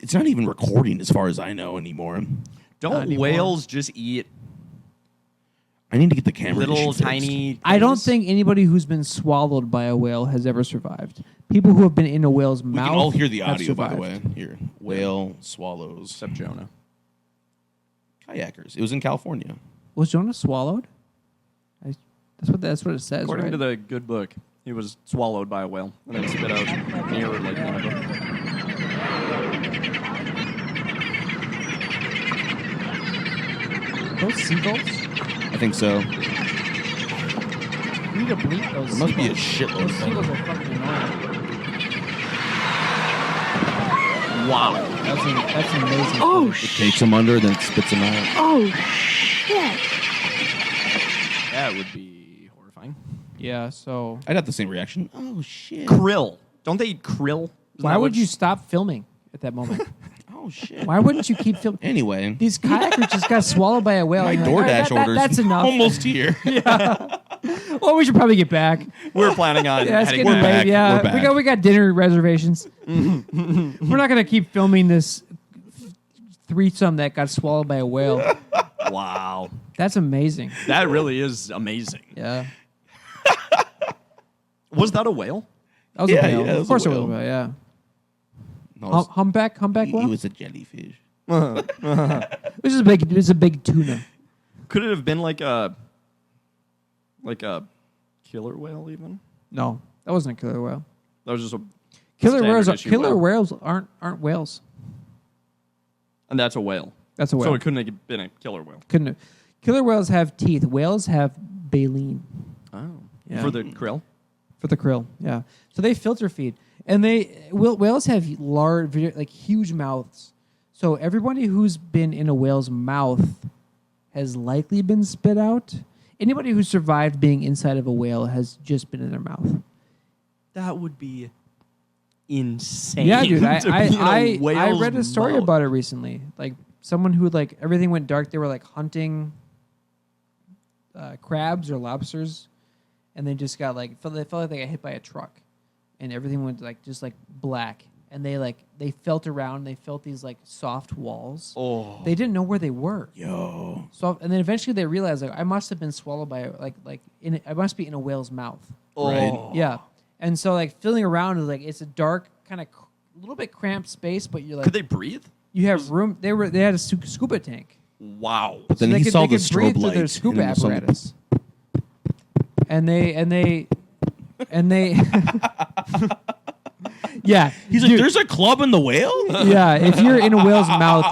It's not even recording as far as I know anymore. Don't anymore. whales just eat I need to get the camera little issue fixed. tiny I don't things? think anybody who's been swallowed by a whale has ever survived. People who have been in a whale's We mouth can all hear the have audio, by the survived. way. Here, whale swallows Except Jonah. kayakers. It was in California. Was Jonah swallowed? That's what it says. According right? to the good book, he was swallowed by a whale and then spit out near Lake Nunavut. Those seagulls? I think so. We need to bleep those. There must be a seagulls. shitload of Those them. seagulls are fucking annoying. Wow. That's amazing. Oh, It takes them under, then it spits them out. oh, shit. That would be horrifying. Yeah. So I'd have the same reaction. Oh shit! Krill. Don't they eat krill? Isn't why that would what- you stop filming at that moment? Oh shit! Why wouldn't you keep filming? Anyway, These kayakers just got swallowed by a whale. my and you're like, DoorDash "All right, orders That's enough. almost here. Well, we should probably get back. We're planning on Yeah, it's heading getting back. late. Yeah, We're back. we got dinner reservations. We're not gonna keep filming this threesome that got swallowed by a whale. Wow. That's amazing. That really is amazing. Yeah. Was that a whale? That was Yeah, a whale. yeah, it Of was course a it was a whale. whale. Yeah. No, Humpback he whale. was a jellyfish. This is big. This is a big tuna. Could it have been like a killer whale even? No, that wasn't a killer whale. That was just a Killer standard whales. issue Killer whale. whales aren't whales. And that's a whale. That's a whale. So it couldn't have been a killer whale. Couldn't. Killer whales have teeth. Whales have baleen Oh. Yeah. For the krill? for the krill. Yeah. So they filter feed, and whales have large, like huge mouths. So everybody who's been in a whale's mouth has likely been spit out. Anybody who survived being inside of a whale has just been in their mouth. That would be insane. Yeah, dude. to be in a I whale's read a story mouth. about it recently. Like someone who like everything went dark. They were like hunting crabs or lobsters, and they just got like they felt like they got hit by a truck, and everything went like just like black. And they felt around. They felt these like soft walls. Oh. They didn't know where they were. Yo, So and then eventually they realized like I must have been swallowed by I must be in a whale's mouth. Oh. Right. Yeah. And so like feeling around is like it's a dark kind of a little bit cramped space, but you're like Could they breathe? you have room. They had a scuba tank. Wow. but then So he they saw could the breathe strobe through their light. scuba and it was something- apparatus. And they yeah. He's like, "There's a club in the whale." Yeah, if you're in a whale's mouth,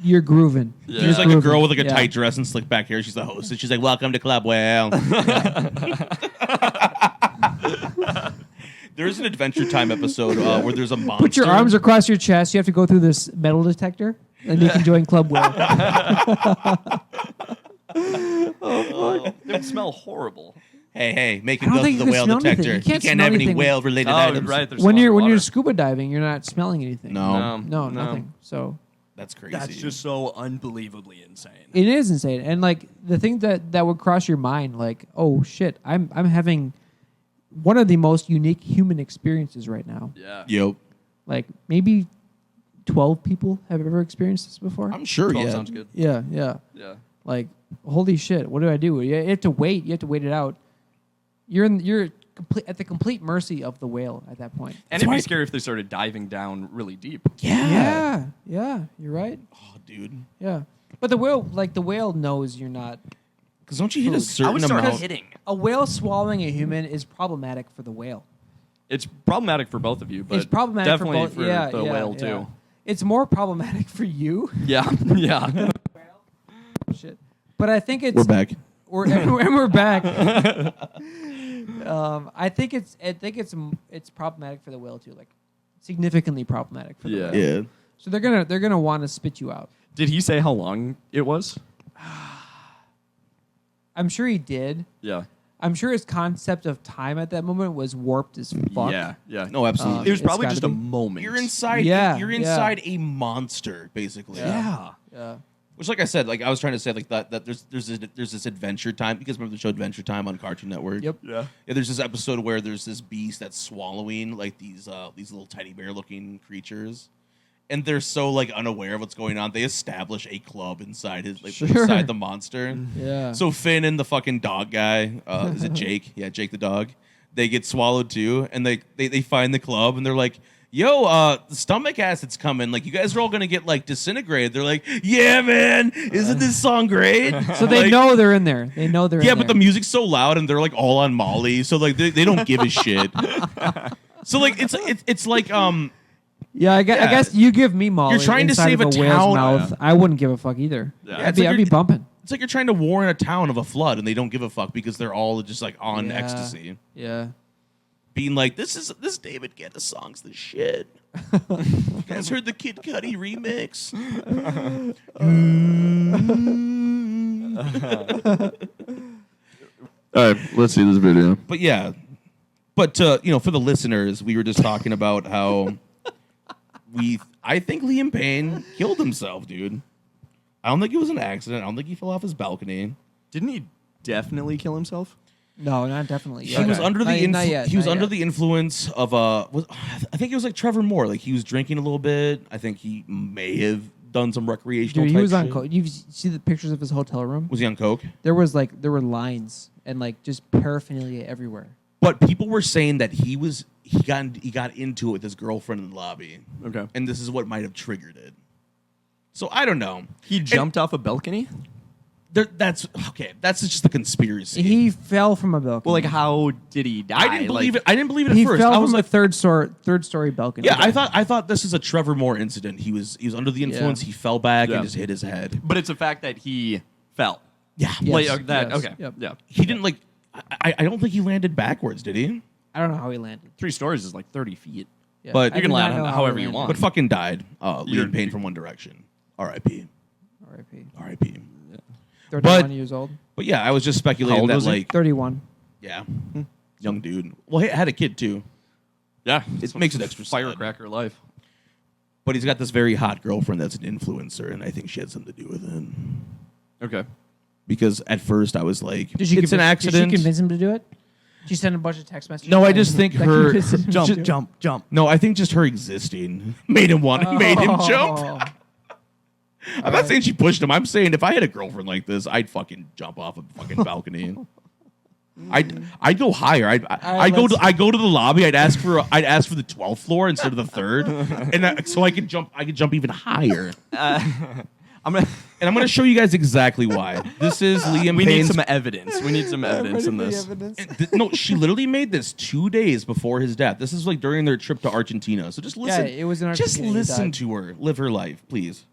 you're grooving. Yeah. There's You're like a grooving. girl with like a Yeah. tight dress and slick back hair. She's the host, and she's like, "Welcome to Club Whale." There's an Adventure Time episode where there's a monster. Put your arms across your chest. You have to go through this metal detector, and you can join Club Whale. It would smell horrible. Hey, make I him don't go think through you the can whale smell detector. anything. You can't can't smell have any anything. whale-related Oh, items. right. There's When salt in you're water. scuba diving, you're not smelling anything. No, No, nothing. So that's crazy. That's just so unbelievably insane. it is insane. And like the thing that would cross your mind, like, oh shit, I'm having one of the most unique human experiences right now. Yeah. Yep. Like maybe 12 people have ever experienced this before. I'm sure. 12 Yeah. sounds good. Yeah. Yeah. Like, holy shit, what do I do? You have to wait. You have to wait it out. You're at the complete mercy of the whale at that point. And it'd be scary if they started diving down really deep. Yeah, you're right. Oh, dude. Yeah, but the whale knows you're not. Because don't you hit a Food. I certain would start amount? hitting. A whale swallowing a human is problematic for the whale. It's problematic for both of you, but It's problematic definitely for both. the whale yeah. too. It's more problematic for you. Yeah, yeah. Shit. But I think it's We're back. We're back. I think it's problematic for the whale too, like significantly problematic for the Yeah. whale. Yeah. So they're gonna want to spit you out. Did he say how long it was? I'm sure he did. Yeah. I'm sure his concept of time at that moment was warped as fuck. Yeah, yeah. No, absolutely. It was It's probably gotta just a be. moment. You're inside. Yeah, You're yeah. inside a monster, basically. Yeah. Yeah. Which, like I said, like I was trying to say, like that there's this Adventure Time. You guys remember the show Adventure Time on Cartoon Network? Yep. Yeah. Yeah. There's this episode where there's this beast that's swallowing like these little teddy bear looking creatures, and they're so like unaware of what's going on. They establish a club inside inside the monster. Yeah. So Finn and the fucking dog guy, is it Jake? Yeah, Jake the dog. They get swallowed too, and they find the club, and they're like, yo, the stomach acid's coming. Like, you guys are all going to get, like, disintegrated. They're like, yeah, man, isn't this song great? So they Like, know they're in there. They know they're in yeah, there. but the music's so loud, and they're, like, all on Molly. So, like, they don't give a shit. So, like, it's like, yeah, I guess you give me Molly. You're trying to inside save of a whale's town. mouth. I wouldn't give a fuck either. Yeah. I'd be bumping. it's like you're trying to warn a town of a flood, and they don't give a fuck because they're all just, like, on Yeah. ecstasy. Yeah. Being like, this David Guetta song's the shit. You guys heard the Kid Cudi remix? All right, let's see this video. But yeah, for the listeners, we were just talking about how I think Liam Payne killed himself, dude. I don't think it was an accident. I don't think he fell off his balcony. Didn't he definitely kill himself? No, not definitely. He was under the Not yet, he was not under yet. the influence of I think it was like Trevor Moore. Like he was drinking a little bit. I think he may have done some recreational. Dude, he type was on shit. coke. You see the pictures of his hotel room? Was he on coke? There were lines and like just paraphernalia everywhere. But people were saying that he got into it with his girlfriend in the lobby. Okay. And this is what might have triggered it. So I don't know. He jumped off a balcony? That's okay. That's just the conspiracy. He fell from a balcony. Well, like, how did he die? I didn't believe it. I didn't believe it at He first. fell I from was a like, third story balcony. yeah. I thought this is a Trevor Moore incident. He was under the influence. Yeah. He fell back Yeah. and just hit his head. But it's a fact that he fell. Yeah. Yes, Like, that, yes, okay. yep. Yeah. He didn't like. I don't think he landed backwards, did he? I don't know how he landed. 3 stories is like 30 feet. Yeah. But- I You can do not land know how however he you landed. want. But fucking died. You're- Liam Payne from One Direction. R.I.P. R.I.P. R.I.P. 31 years old. But yeah, I was just How speculating old that was he? like 31. yeah, young dude. Well, he had a kid too. Yeah. It makes it extra sad. Firecracker life. But he's got this very hot girlfriend that's an influencer, and I think she had something to do with it. Okay. Because at first I was like, Did she it's an accident. Did she convince him to do it? She sent a bunch of text messages. No, I just think that her convinced him to do it. jump. No, I think just her existing made him made him jump. Oh. I'm not saying she pushed him. I'm saying if I had a girlfriend like this, I'd fucking jump off a fucking balcony. I'd go higher. I'd go to the lobby. I'd ask for the 12th floor instead of the 3rd, and so I could jump even higher. I'm gonna. And I'm going to show you guys exactly why. This is Liam We need Payne's. some evidence. We need some evidence in this. No, she literally made this 2 days before his death. This is like during their trip to Argentina. So just listen. Yeah, it was in Just Argentina. He listen died. to her live her life, please.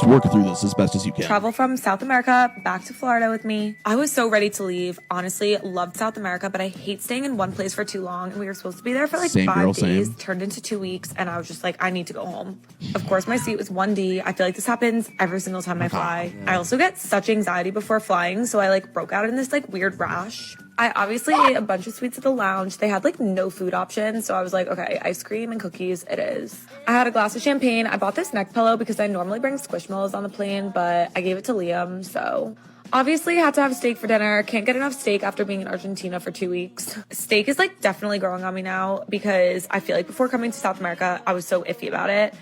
just work through this as best as you can. Travel from South America back to Florida with me. I was so ready to leave. Honestly, loved South America, but I hate staying in one place for too long. And we were supposed to be there for like Same 5 girl, days, same. turned into 2 weeks, and I was just like, I need to go home. Of course, my seat was 1D. I feel like this happens every single time I fly. I also get such anxiety before flying, so I like broke out in this like weird rash. I obviously ate a bunch of sweets at the lounge. They had like no food options, so I was like, okay, ice cream and cookies it is. I had a glass of champagne. I bought this neck pillow because I normally bring Squishmallows on the plane, but I gave it to Liam, so... Obviously, had to have steak for dinner. Can't get enough steak after being in Argentina for 2 weeks. Steak is like definitely growing on me now because I feel like before coming to South America, I was so iffy about it.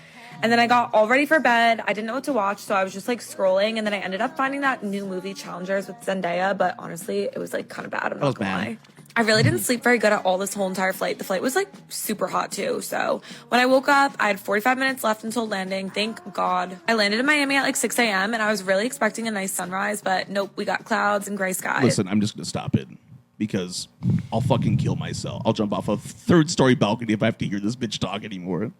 And then I got all ready for bed. I didn't know what to watch, so I was just like scrolling. And then I ended up finding that new movie Challengers with Zendaya, but honestly, it was like kind of bad. I'm not gonna lie. I really didn't sleep very good at all this whole entire flight. The flight was like super hot too. So when I woke up, I had 45 minutes left until landing. Thank God. I landed in Miami at like 6 a.m. and I was really expecting a nice sunrise, but nope, we got clouds and gray skies. Listen, I'm just going to stop it because I'll fucking kill myself. I'll jump off a 3rd-story balcony if I have to hear this bitch talk anymore.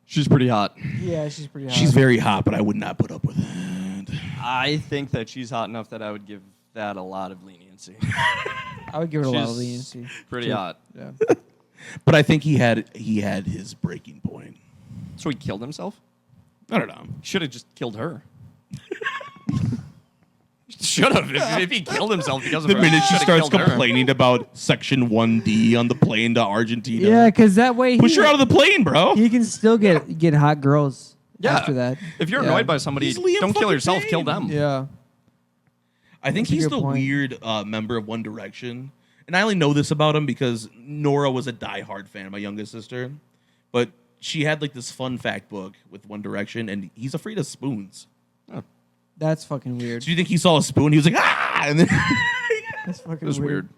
She's pretty hot. Yeah, she's pretty hot. She's very hot, but I would not put up with it. I think that she's hot enough that I would give that a lot of leniency. I would give it a lot of She's leniency. Pretty hot. Yeah. But I think he had his breaking point. So he killed himself? I don't know. Should have just killed her. Should have. If he killed himself because of The her, minute she should've starts killed her. complaining about Section 1D on the plane to Argentina. Yeah, because that way Push her out of the plane, bro. he can still get hot girls Yeah. after that. If you're Yeah. annoyed by somebody, He's Liam don't kill fucking yourself. Payne. Kill them. Yeah. I think That's a he's good the point. weird member of One Direction. And I only know this about him because Nora was a diehard fan, my youngest sister. But she had like this fun fact book with One Direction, and he's afraid of spoons. That's fucking weird. So you think he saw a spoon? He was like, ah! And then That's fucking It was weird.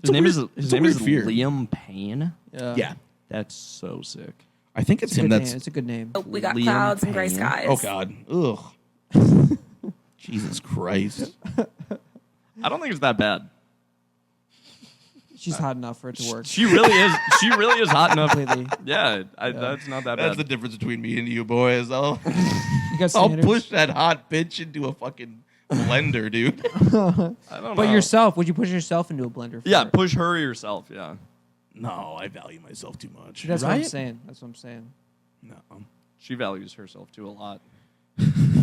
It's a His weird name is fear. Liam Payne. Yeah. yeah, That's so sick. I think it's It's a him. good That's name. It's a good name. We got Liam clouds and gray Payne. skies. oh god, ugh, Jesus Christ. I don't think it's that bad. She's hot enough for it to work. She really is. She really is hot enough. Completely. Yeah, that's not that That's the bad. difference between me and you, boys. I'll You got I'll standards? push that hot bitch into a fucking blender, dude. I don't know. But yourself, would you push yourself into a blender? For Yeah, it? push her yourself. Yeah. No, I value myself too much. That's what I'm Right? saying. That's what I'm saying. No. She values herself too a lot.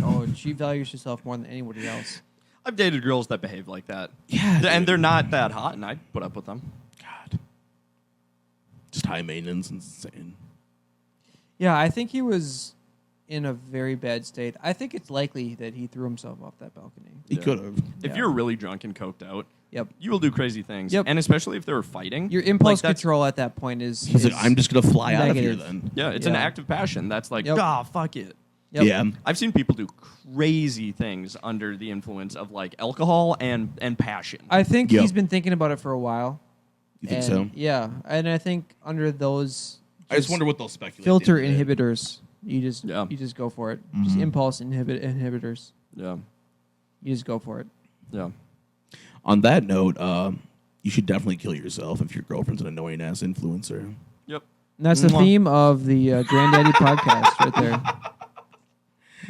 Oh, she values herself more than anybody else. I've dated girls that behave like that. Yeah, And dude. they're not that hot, and I'd put up with them. God. Just high maintenance and insane. Yeah, I think he was in a very bad state. I think it's likely that he threw himself off that balcony. He could have. If Yeah. you're really drunk and coked out, Yep. you will do crazy things. Yep. And especially if they were fighting. Your impulse like, that's- control at that point is. He's like, is I'm just gonna fly out of here negative. then. Yeah, it's an Yeah. act of passion. That's like, Yep. fuck it. Yep. Yeah. I've seen people do crazy things under the influence of like alcohol and passion. I think Yep. he's been thinking about it for a while. You think and so? Yeah, and I think under those I just wonder what they'll speculate. filter at the end of the day. inhibitors, you just go for it. Just Mm-hmm. impulse inhibitors. yeah. You just go for it. Yeah. On that note, you should definitely kill yourself if your girlfriend's an annoying ass influencer. Yep. And that's the Mwah. theme of the Granddaddy podcast right there.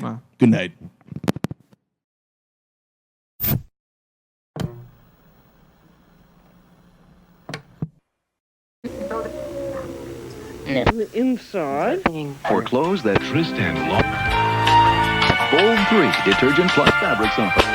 Wow. Good night. Inside. For clothes that twist and lock. Bold 3 detergent plus fabric softener.